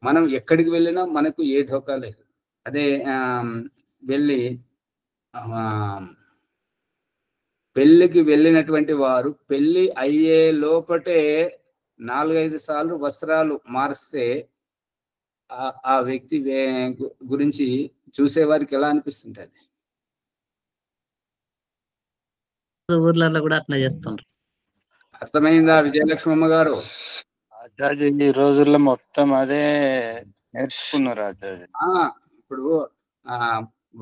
మనం ఎక్కడికి వెళ్ళినా మనకు ఏ ఢోకా లేదు. అదే వెళ్ళి పెళ్లికి వెళ్ళినటువంటి వారు పెళ్లి అయ్యే లోపటే 4-5 సార్లు వస్త్రాలు మారిస్తే ఆ వ్యక్తి గురించి చూసేవారికి ఎలా అనిపిస్తుంటది? ఊర్లలో కూడా అట్లా చేస్తుండ్రు. అర్థమైందా విజయలక్ష్మమ్మ గారు? ఆచార్య ఈ రోజుల్లో మొత్తం అదే నేర్చుకున్నారు ఆచార్య. ఇప్పుడు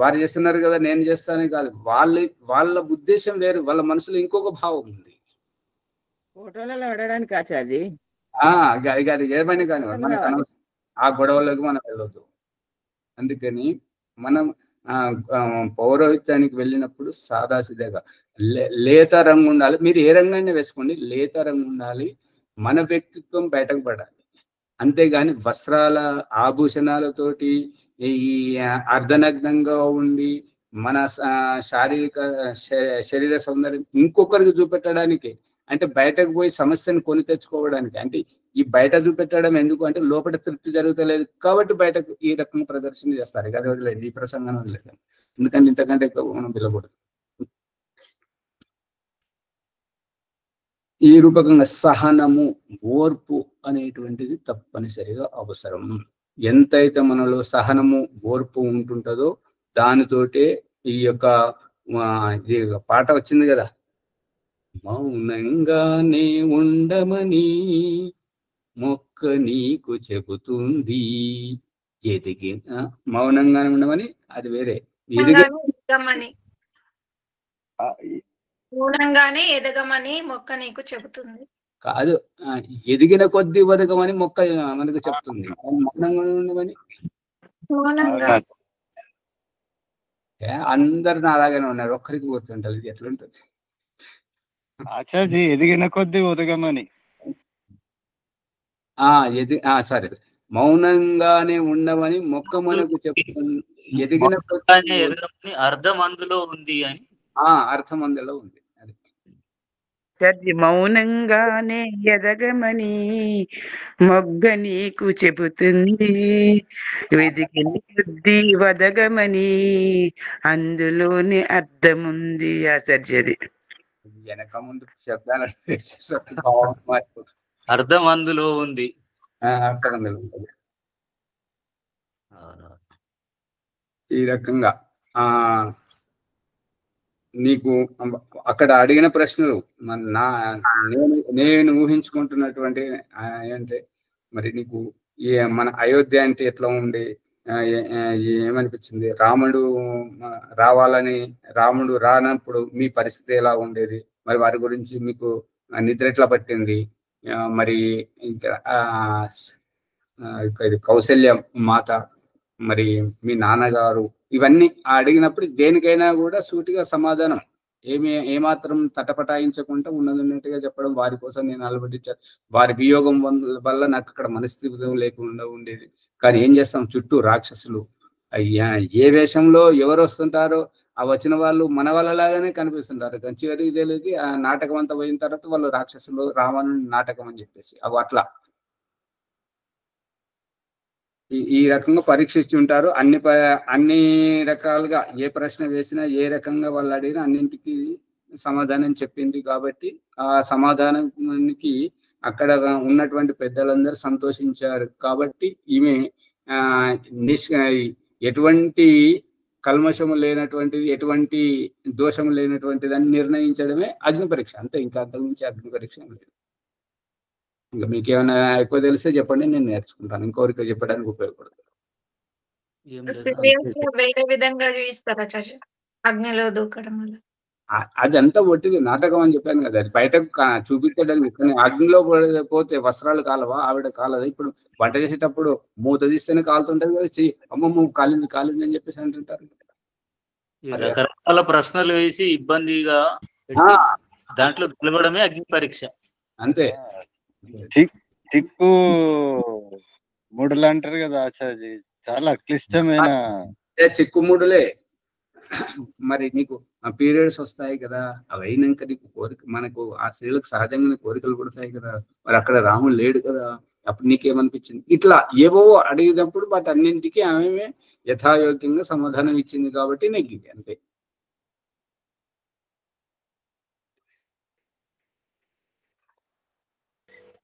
వారు చేస్తున్నారు కదా, నేను చేస్తానే కాదు, వాళ్ళ ఉద్దేశం వేరు, వాళ్ళ మనసులో ఇంకొక భావం ఉంది. ఫోటోలలో పడడానికి ఆచార్య అది ఏమైనా కానీ మనకు ఆ గొడవలకు మనం వెళ్ళొద్దు. అందుకని మనం పౌరోహిత్యానికి వెళ్ళినప్పుడు సాదాసీదాగా లేత రంగు ఉండాలి. మీరు ఏ రంగైనా వేసుకోండి, లేత రంగు ఉండాలి. మన వ్యక్తిత్వం బయటకు పడాలి. అంతేగాని వస్త్రాల ఆభూషణాలతోటి ఈ అర్ధనగ్నంగా ఉండి మన శరీర సౌందర్యం ఇంకొకరికి చూపెట్టడానికి, అంటే బయటకు పోయి సమస్యను కొని తెచ్చుకోవడానికి. అంటే ఈ బయట చూపెట్టడం ఎందుకు అంటే లోపల తృప్తి జరుగుతలేదు కాబట్టి బయటకు ఈ రకంగా ప్రదర్శన చేస్తారు. అది వదిలేదు, ఈ ప్రసంగాన్ని వదిలేదు. ఎందుకంటే ఇంతకంటే ఎక్కువ మనం పిలవకూడదు. ఈ రూపకంగా సహనము, ఓర్పు అనేటువంటిది తప్పనిసరిగా అవసరం. ఎంతైతే మనలో సహనము, ఓర్పు ఉంటుంటుందో దానితోటే ఈ యొక్క పాట వచ్చింది కదా, మౌనంగానే ఉండమని మొక్క నీకు చెబుతుంది, ఎదిగిన మౌనంగానే ఉండమని అది వేరే, మౌనంగానే ఎదగమని మొక్క నీకు చెబుతుంది కాదు, ఎదిగిన కొద్ది బతకమని మొక్క మనకు చెప్తుంది. మౌనంగానే ఉండమని అందరు నా అలాగనే ఉన్నారు, ఒక్కరికి కూర్చుంటారు. ఇది ఎట్లుంటుంది ఆచార్య? ఎదిగిన కొద్ది ఒదగమని సరే, మౌనంగానే ఉండమని మొక్క మనకు చెప్తుంది, ఎదిగిన ఎదగమని అర్థం అందులో ఉంది అని అర్థం అందులో ఉంది. మౌనంగానే ఎదగమని మొగ్గ నీకు చెబుతుంది, వెదికిన కొద్ది వదగమని అందులోని అర్థముంది. ఆచార్యది వెనక ముందు శబ్దాలు అర్థం అందులో ఉంది, అర్థం అందులో ఉంటుంది. ఈ రకంగా నీకు అక్కడ అడిగిన ప్రశ్నలు నేను ఊహించుకుంటున్నటువంటి అంటే, మరి నీకు మన అయోధ్య అంటే ఎట్లా ఉండి ఏమనిపించింది? రాముడు రానప్పుడు మీ పరిస్థితి ఎలా ఉండేది? మరి వారి గురించి మీకు నిద్ర ఎట్లా పట్టింది? మరి ఇంకా కౌశల్య మాత, మరి మీ నాన్నగారు, ఇవన్నీ అడిగినప్పుడు దేనికైనా కూడా సూటిగా సమాధానం, ఏమాత్రం తటపటాయించకుండా ఉన్నదన్నట్టుగా చెప్పడం. వారి కోసం నేను అలవడించాను. వారి వియోగం వల్ల నాకు అక్కడ మనస్థితి లేకుండా ఉండేది. కానీ ఏం చేస్తాం, చుట్టూ రాక్షసులు. అయ్యా, ఏ వేషంలో ఎవరు వస్తుంటారో ఆ వచ్చిన వాళ్ళు మన వాళ్ళలాగానే కనిపిస్తుంటారు. చివరి తెలియదు, ఆ నాటకం అంతా పోయిన తర్వాత వాళ్ళు రాక్షసులు, రావణుని నాటకం అని చెప్పేసి అవి అట్లా ఈ రకంగా పరీక్షించి ఉంటారు. అన్ని రకాలుగా ఏ ప్రశ్న వేసినా, ఏ రకంగా వాళ్ళు అడిగినా అన్నింటికి సమాధానం చెప్పింది. కాబట్టి ఆ సమాధానానికి అక్కడ ఉన్నటువంటి పెద్దలందరూ సంతోషించారు. కాబట్టి ఈమె ఎటువంటి కల్మషము లేనటువంటిది, ఎటువంటి దోషము లేనటువంటిది అని నిర్ణయించడమే అగ్ని పరీక్ష. అంతే, ఇంకా అంతకుమించి అగ్ని పరీక్ష లేదు. ఇంకా మీకు ఏమైనా ఎక్కువ తెలిస్తే చెప్పండి, నేను నేర్చుకుంటాను. ఇంకొకరికి చెప్పడానికి ఉపయోగపడుతుంది. వేరే విధంగా చూపిస్తారా చాచా అగ్నిలో దూకడం వల్ల? అదంతా ఒట్టిది నాటకం అని చెప్పాను కదా, అది బయటకు చూపించడానికి. కానీ అగ్నిలో పోతే వస్త్రాలు కాలవా? ఆవిడ కాలదా? ఇప్పుడు వంట చేసేటప్పుడు మూత తీస్తేనే కాలుతుంటది కదా, అమ్మమ్మ కాలింది కాలింది అని చెప్పేసి అంటుంటారు. రకరకాల ప్రశ్నలు వేసి ఇబ్బందిగా దాంట్లో గెలవడమే అగ్ని పరీక్ష. అంతే. చిక్కు ముడులు అంటారు కదా ఆచార్య, చాలా క్లిష్టమైన చిక్కుముడులే. మరి నీకు పీరియడ్స్ వస్తాయి కదా, అవి అయినాక నీకు కోరిక, మనకు ఆ స్త్రీలకు సహజంగానే కోరికలు పుడతాయి కదా, మరి అక్కడ రాముడు లేడు కదా, అప్పుడు నీకేమనిపించింది? ఇట్లా ఏవో అడిగినప్పుడు వాటి అన్నింటికి ఆమె యథాయోగ్యంగా సమాధానం ఇచ్చింది కాబట్టి నెగ్గింది. అంతే.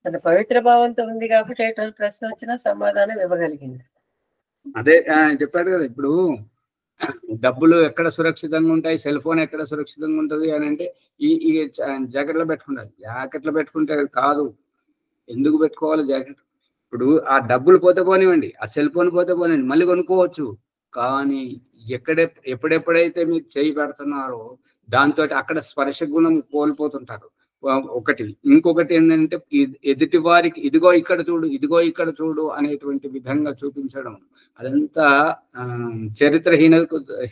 అది పవిత్ర భావంతో ఉంది కాబట్టి ఎటువంటి ప్రశ్న వచ్చినా సమాధానం ఇవ్వగలిగింది. అదే చెప్పాడు కదా, ఇప్పుడు డబ్బులు ఎక్కడ సురక్షితంగా ఉంటాయి, సెల్ ఫోన్ ఎక్కడ సురక్షితంగా ఉంటుంది అని అంటే ఈ జాకెట్లో పెట్టుకుంటారు. జాకెట్లో పెట్టుకుంటే కాదు, ఎందుకు పెట్టుకోవాలి జాకెట్? ఇప్పుడు ఆ డబ్బులు పోతే పోనివ్వండి, ఆ సెల్ ఫోన్ పోతే పోనివ్వండి, మళ్ళీ కొనుక్కోవచ్చు. కానీ ఎప్పుడెప్పుడైతే మీరు చేయి పెడుతున్నారో దాంతో అక్కడ స్పర్శ గుణం కోల్పోతుంటారు. ఒకటి. ఇంకొకటి ఏంటంటే ఎదుటి వారికి ఇదిగో ఇక్కడ చూడు, ఇదిగో ఇక్కడ చూడు అనేటువంటి విధంగా చూపించడం, అదంతా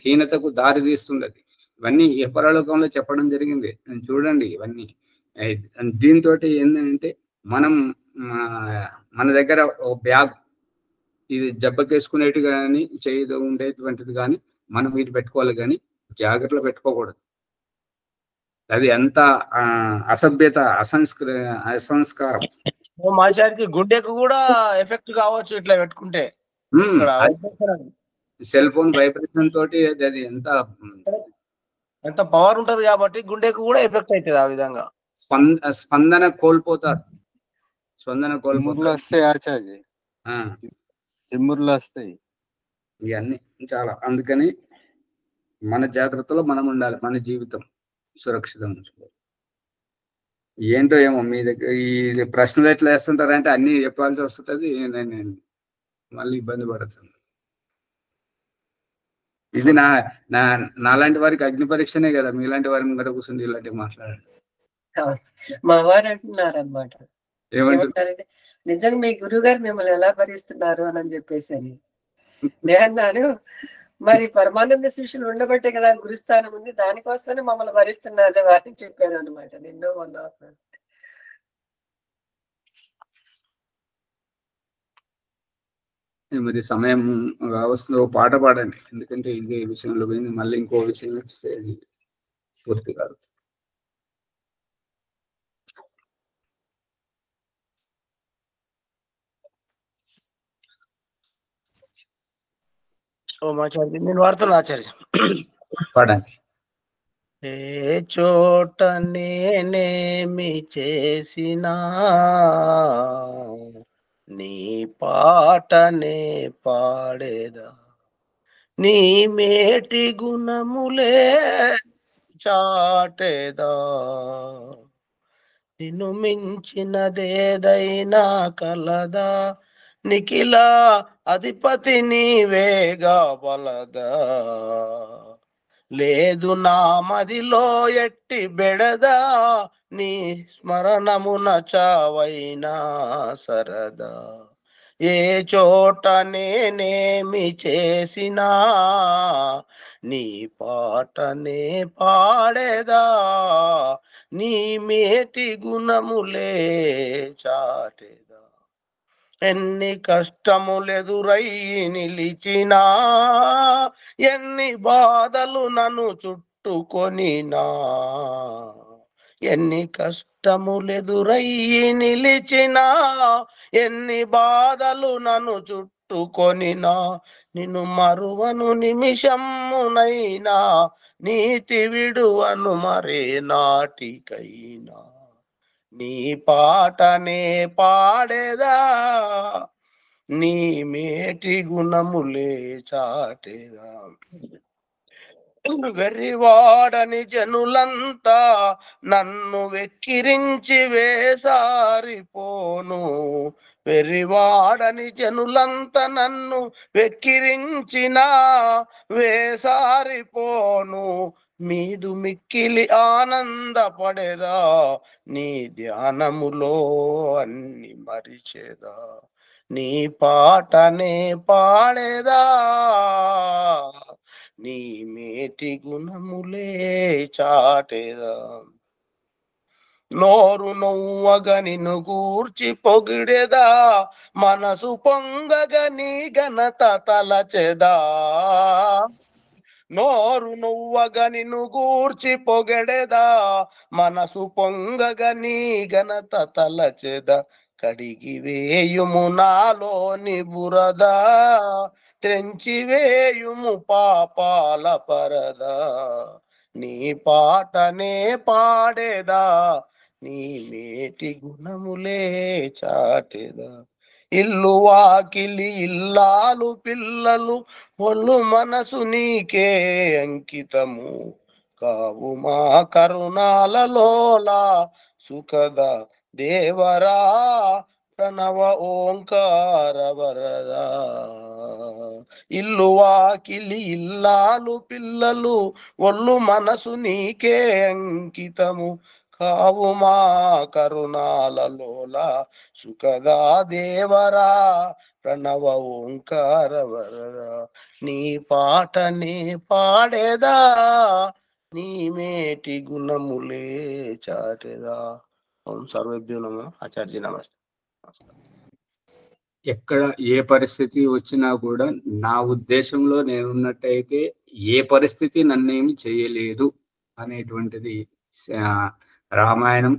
హీనతకు దారి తీస్తున్నది. ఇవన్నీ ఏ పరలోకంలో చెప్పడం జరిగింది, చూడండి ఇవన్నీ. దీంతో ఏంటంటే మనం మన దగ్గర ఒక బ్యాగ్, ఇది జబ్బకేసుకునేటి కానీ చేయదు ఉండేటువంటిది కానీ మనం వీటి పెట్టుకోవాలి, కానీ జాగ్రత్తలో పెట్టుకోకూడదు. అది ఎంత అసభ్యత, అసంస్కారం. మాచారికి గుండెకు కూడా ఎఫెక్ట్ కావచ్చు ఇట్లా పెట్టుకుంటే. సెల్ ఫోన్ వైబ్రేషన్ తోటి అది ఎంత పవర్ ఉంటది కాబట్టి గుండెకు కూడా ఎఫెక్ట్ అవుతుంది. ఆ విధంగా స్పందన కోల్పోతారు. వస్తాయి ఆచార్య, చిమ్ముర్లు వస్తాయి ఇవన్నీ చాలా. అందుకని మన జాగ్రత్తలో మనం ఉండాలి, మన జీవితం సురక్షితం ఉంచుకోవాలి. ఏంటో ఏమో మీ దగ్గర ఈ ప్రశ్నలు ఎట్లా వేస్తుంటారంటే అన్ని చెప్పాల్సి వస్తుంది, నేను మళ్ళీ ఇబ్బంది పడుతుంది. ఇది నాలాంటి వారికి అగ్ని పరీక్షనే కదా, మీలాంటి వారిని కూడా కూర్చుంది ఇలాంటివి మాట్లాడాలి. మా వారు అంటున్నారు అనమాట, ఏమంటారంటే నిజంగా మీ గురువు గారు మిమ్మల్ని ఎలా భరిస్తున్నారు అని చెప్పేసి అని. నేనన్నాను, మరి పరమానంద శిష్యులు ఉండబట్టే కదా గురుస్థానం ఉంది, దానికోసమే మమ్మల్ని భరిస్తున్నారు వారిని చెప్పాను అనమాట. నిన్నో మొన్న మరి సమయం వస్తుంది, ఓ పాట పాడండి, ఎందుకంటే ఇదే విషయంలో పోయింది, మళ్ళీ ఇంకో విషయం వస్తే అది పూర్తి కాదు. నేను వాడుతున్నా ఆచార్య, పాడండి. ఏ చోట నేనేమి చేసినా నీ పాటనే పాడేదా, నీ మేటి గుణములే చాటేదా, నిన్ను మించినదేదైనా కలదా, నిఖిల అధిపతి నీవేగా బలదా, లేదు నా మదిలో ఎట్టి బెడదా, నీ స్మరణమున చావైనా సరదా, ఏ చోట నేనేమి చేసినా నీ పాటనే పాడేదా, నీ మేటి గుణములే చాటేదా, ఎన్ని కష్టములెదురయ్యి నిలిచినా, ఎన్ని బాధలు నన్ను చుట్టుకొనినా, ఎన్ని కష్టములెదురయ్యి నిలిచినా, ఎన్ని బాధలు నన్ను చుట్టుకొనినా, నిన్ను మరువను నిమిషమునైనా, నీతి విడువను మరే నాటికైనా, నీ పాటనే పాడేదా నీ మేటి గుణములే చాటేదా వెర్రివాడని జనులంతా నన్ను వెక్కిరించి వేసారిపోను వెర్రివాడని జనులంతా నన్ను వెక్కిరించిన వేసారిపోను మీదు మిక్కిలి ఆనందపడేదా నీ ధ్యానములో అన్ని మరిచేదా నీ పాటనే పాడేదా నీ మేటి గుణములే చాటేదా నోరు నవ్వగా నిన్ను గూర్చి పొగిడేదా మనసు పొంగగా నీ ఘనత తలచెదా నోరు నువ్వగా నిన్ను గూర్చి పొగడేదా మనసు పొంగగా నీ ఘనత తలచెదా కడిగి వేయుము నాలోని బురదా త్రెంచి వేయుము పాపాల పరదా నీ పాటనే పాడేదా నీ మేటి గుణములే చాటేదా ఇల్లు వాకిలి ఇల్లాలు పిల్లలు ఒళ్ళు మనసు నీకే అంకితము కావు మా కరుణాలలోలా సుఖద దేవరా ప్రణవ ఓంకార వరదా ఇల్లు వాకిలి ఇల్లాలు పిల్లలు ఒళ్ళు మనసు నీకే అంకితము కావు మా కరుణాలలోలా సుఖదా దేవరా ప్రణవ ఓంకార వరదా నీ పాటనే పాడేదా నీ మేటి గుణములే చాటేదా ఓం సర్వేభ్యో నమః ఆచార్య నమస్తే ఎక్కడ ఏ పరిస్థితి వచ్చినా కూడా నా ఉద్దేశంలో నేనున్నట్టయితే ఏ పరిస్థితి నన్నేమి చేయలేదు అనేటువంటిది రామాయణం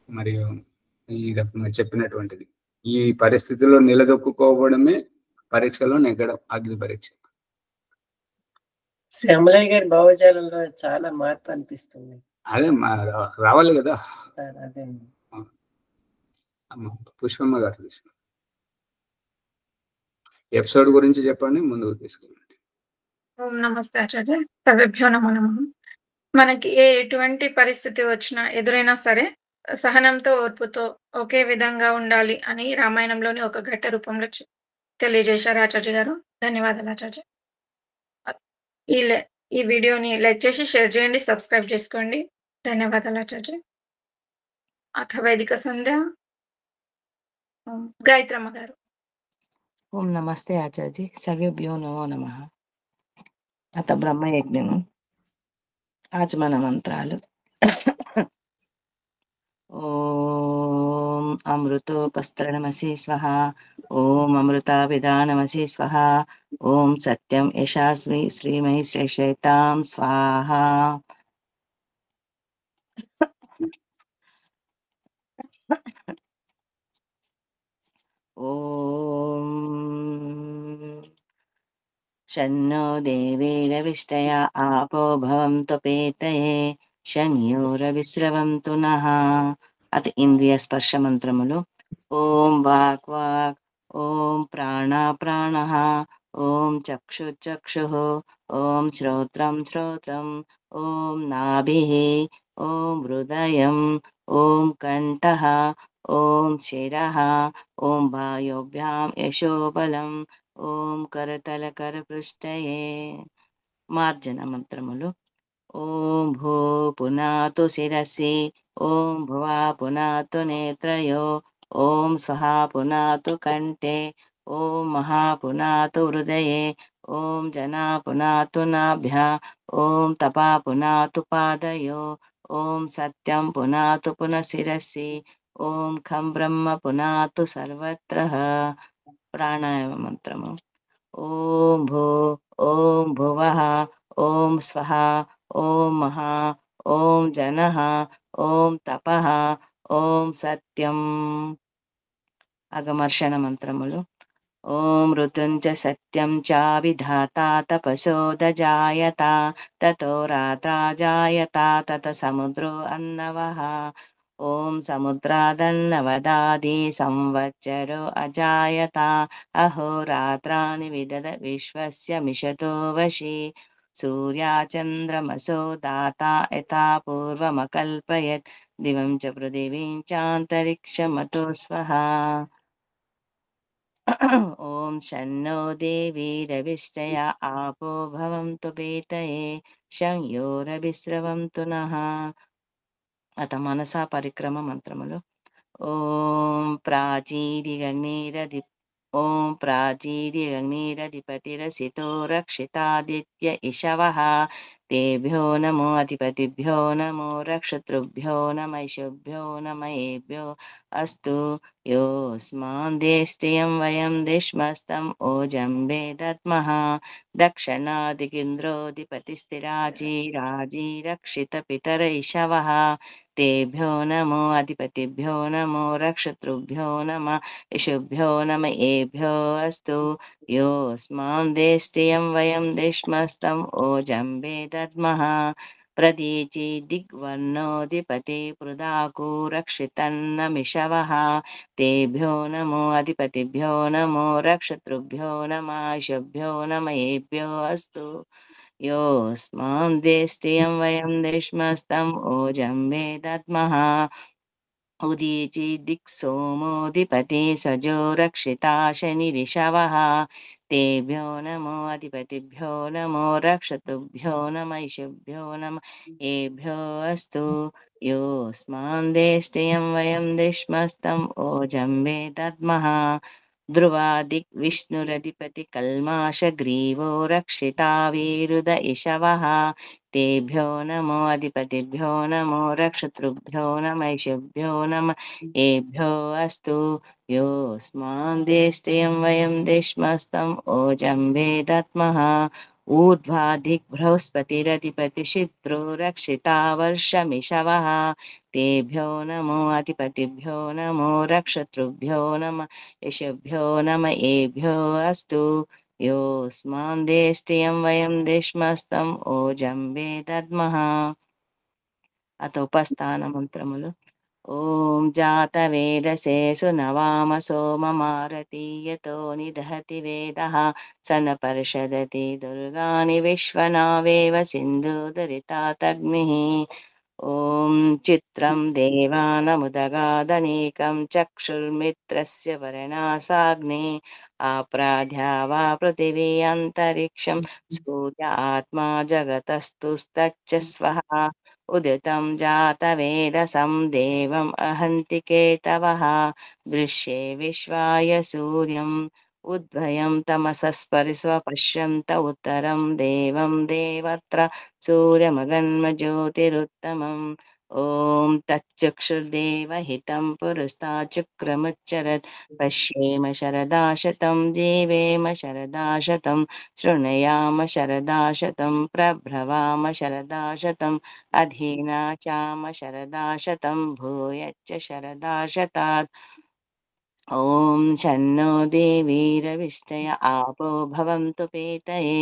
మరియు ఈ రకంగా చెప్పినటువంటిది. ఈ పరిస్థితిలో నిలదొక్కుకోవడమే పరీక్షలో నెగ్గడం, అగ్ని పరీక్ష. శ్యామలయ్య గారి భావజాలంలో చాలా మార్పు అనిపిస్తుంది. అదే రావాలి కదా. అదే పుష్పమ్మ గారు ఎపిసోడ్ గురించి చెప్పండి, ముందుకు తీసుకెళ్ళండి. ఓం నమస్తే ఆచార్య, సర్వేభ్యో నమో నమః. మనకి ఎటువంటి పరిస్థితి వచ్చినా ఎదురైనా సరే సహనంతో ఓర్పుతో ఒకే విధంగా ఉండాలి అని రామాయణంలోని ఒక ఘట్ట రూపంలో తెలియజేశారు ఆచార్య గారు. ధన్యవాదాలు ఆచార్య. ఈ వీడియోని లైక్ చేసి షేర్ చేయండి, సబ్స్క్రైబ్ చేసుకోండి. ధన్యవాదాలు ఆచార్య. అథ వైదిక సంధ్య గాయత్రమ్మ గారు. ఓం నమస్తే ఆచార్య, సర్వేభ్యో నమో నమః. అత బ్రహ్మయజ్ఞము ఆచమన మంత్రాలు. ఓం అమృతోపస్త్రణమసి స్వహ, ఓం అమృతాభిధానమసి స్వహ, ఓం సత్యం యశాస్మి శ్రీమహి శ్రేషేతాం స్వాహ. ఓం शन्नो देवीरविष्टया आपो भवन्तु पेतये, शन्योरविस्रवन्तु नः. అతి ఇంద్రియ స్పర్శ మంత్రములు. ఓం వాక్ వాక్, ఓం ప్రాణ ప్రాణ, ఓం చక్షు చక్షు, ఓం శ్రోత్రం శ్రోత్రం, ఓం నాభిః, ఓం హృదయం, ఓం కంఠః, ఓం శిరః, ఓం వాయుభ్యాం యశోబలం, ఓం కరతల కరపృష్టయే. మార్జన మంత్రములు. ఓం భూ పునాతు శిరసి, ఓం భువా పునాతు నేత్రయో, ఓం స్వహా పునాతు కంఠే, ఓం మహా పునాతు హృదయే, ఓం జనా పునాతు నాభ్యా, ఓం తపా పునాతు పాదయో, ఓం సత్యం పునాతు పునఃశిరసి, ఓం ఖం బ్రహ్మ పునాతు సర్వత్ర. ప్రాణాయామ మంత్రము. ఓం భూ, ఓం భువః, ఓం స్వహ, ఓం మహా, ఓం జనః, ఓం తపః, ఓం సత్యం. అగమర్షణ మంత్రములు. ఓం ఋతుంచ సత్యం చ విధాతా తపసోదజాయత, తతో రాత్రాజాయత, తత సముద్రో అన్నవః, ఓం సముద్రాదన్నవదాది సంవత్సరో అజాయత అహోరాత్రాని విదద విశ్వస్య మిషతో వశి సూర్యాచంద్రమసో దాత యథా పూర్వమకల్పయత్ దివం చ పృథివీం చాంతరిక్షమతో స్వః. ఓం శన్నో దేవీ రవిశ్చయ ఆపో భవంతు పీతయే శం యో రవిస్రవంతు నః. అత మనసా పరిక్రమ మంత్రములు. ఓం ప్రాచీదిగగ్నిరధి ఓం ప్రాచీదిగగ్నిరధిపతిరసితో రక్షితాదిత్య ఇషవః తేభ్యో నమో అధిపతిభ్యో నమో రక్షతృభ్యో నమైషుభ్యో నమయేభ్యో అస్తు. యోస్మాన్ దేష్టియం వయం దిష్మస్తం ఓజం వేదత్మః దక్షిణాదిగింద్రోధిపతిస్థిరాజీ రాజీ రక్షిత పితర ఇషవః तेभ्यो नमो अधिपतिभ्यो नमो रक्षतृभ्यो नमः इषुभ्यो नम एभ्यो अस्तु. योऽस्मान् देष्टियं वयं दिष्मस्तम् ओजं वेदद्मः प्रतीचि दिग्वर्णोऽधिपति पृदाको रक्षितन्नमिषवः तेभ्यो नमो अधिपतिभ्यो नमो रक्षतृभ्यो नमः इषुभ्यो नम एभ्यो अस्तु. योऽस्मान् देष्टियं वयं दिष्मस्तम् ओजं वेदद्मः उदीचि दिक्सोमोऽधिपति सजो रक्षिता शनिरिषवः तेभ्यो नमो अधिपतिभ्यो नमो रक्षतुभ्यो नम इषुभ्यो नम एभ्यो अस्तु. योऽस्मान् देष्टियं वयं दिष्मस्तम् ओजं वेदद्मः ध्रुवादिक् विष्णुरधिपति कल्माषग्रीवो रक्षिता वीरुद इषवः तेभ्यो नमो अधिपतिभ्यो नमो रक्षतृभ्यो नम इषुभ्यो नम एभ्यो अस्तु. योऽस्मान् देष्टियं वयं दिष्मस्तम् ओजं वेदत्मः ऊर्ध्वाधिक् बृहस्पतिरधिपति शित्रो रक्षिता वर्षमिषवः तेभ्यो नमो अधिपतिभ्यो नमो रक्षतृभ्यो नम इषुभ्यो नम एभ्यो अस्तु. योऽस्मान् देष्टियं वयं दिष्मस्तम् ओजं वेदद्मः. అత ఉపస్థాన మంత్రములు. ఓం జాతవేదసే సునవామ సోమమారతీయతో నిదహతి వేదః సన పరిషదతి దుర్గాని విశ్వనావేవ సింధూదరితాతగ్నిః. ఓం చిత్రం దేవానముదగాదనేకం చక్షుర్మిత్రస్య వరణాసాగ్నే ఆప్రాధ్యావా పృథివీ అంతరిక్షం సూర్య ఆత్మా జగతస్తుస్తచ్చ స్వః ఉదితం జాతవేదసం దేవం అహంతి కేతవః దృశ్యే విశ్వాయ సూర్యం ఉద్భయం తమసస్పరిస్వ పశ్యంత ఉత్తరం దేవం దేవత్ర సూర్యమగన్మజ్యోతిరుత్తమం. ఓం తచ్చక్షుర్దేవహితం పురస్తాచుక్రముచ్చరత్ పశ్యేమ శరదాశతం జీవేమ శరదాశతం శృణయామ శరదాశతం ప్రభ్రవామ శరదాశతం అధీనా చామ శరదాశతం భూయచ్చ శరదాశతాత్. ఓం శన్నో దేవీరవిష్టయ ఆపో భవంతు పీతయే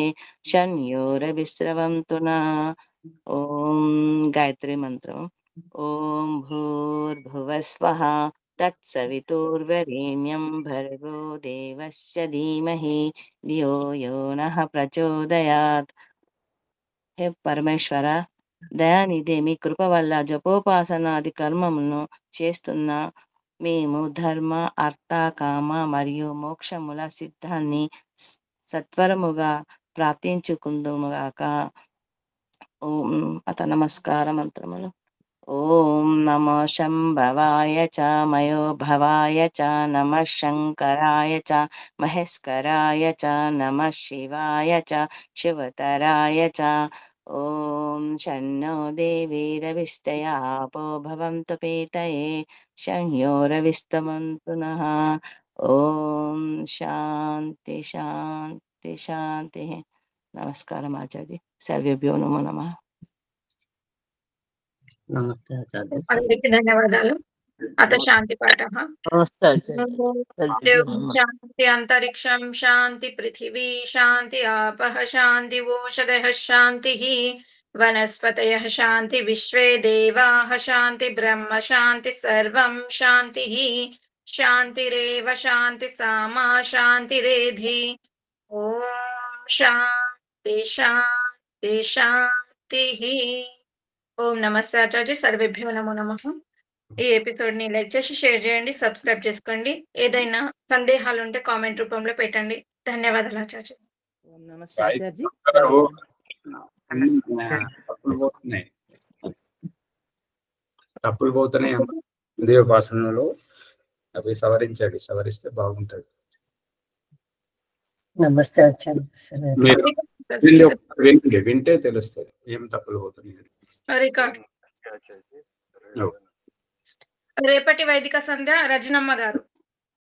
శన్యో రవిస్రవంతు నః. ఓం గాయత్రి మంత్రం. ఓం భూర్భువస్వః తత్సవితుర్వరేణ్యం భర్గో దేవస్య ధీమహి ధియో యో నః ప్రచోదయాత్. హే పరమేశ్వర దయానిధి, మీ కృప వల్ల జపోపాసనాది కర్మములను చేస్తున్న మేము ధర్మ అర్థ కామ మరియు మోక్షముల సిద్ధాన్ని సత్వరముగా ప్రాప్తించుకుందుముగాక. ఓం అత నమస్కార మంత్రములు. ఓం నమో శంభవాయ చ మయో భవాయ చ నమః శంకరాయ చ మహేశ్వరాయ చ నమః శివాయ చ శివతరాయ చ. ఓం శన్నో దేవీరవిష్టయ ఆపో భవంతు పీతయే శన్యో రవిస్తమంతు నః. ఓం శాంతి శాంతి శాంతి. నమస్కారం ఆచార్య. సర్వేభ్యో నమో నమః. నమస్తే ఆచార్య. అందరికీ ధన్యవాదాలు. అత శాంతి పాఠ. నమస్తే ఆచార్య. శాంతి అంతరిక్షం శాంతి పృథివీ శాంతి ఆపః శాంతి ఓషధః శాంతి वनस्पतयः शान्ति विश्वे देवाः शान्ति ब्रह्म शान्ति सर्वं शान्तिः शान्तिरेव शान्ति सामा शान्तिरेधि ॐ शान्ति शान्ति शान्तिः ఓం నమస్తే ఆచార్య సర్వేభ్యో నమో నమః ఈ ఎపిసోడ్ ని లైక్ చేసి షేర్ చేయండి సబ్స్క్రైబ్ చేసుకోండి ఏదైనా సందేహాలు ఉంటే కామెంట్ రూపంలో పెట్టండి ధన్యవాదాలు ఆచార్య ఓం నమస్తే ఆచార్జీ తప్పులు పోతున్నాయి దేవోపాసనలో అవి సవరిస్తే బాగుంటది నమస్తే ఆచార్య వింటే తెలుస్తుంది ఏం తప్పులు పోతున్నాయి రికార్డ్ రేపటి వైదిక సంధ్య రజనమ్మ గారు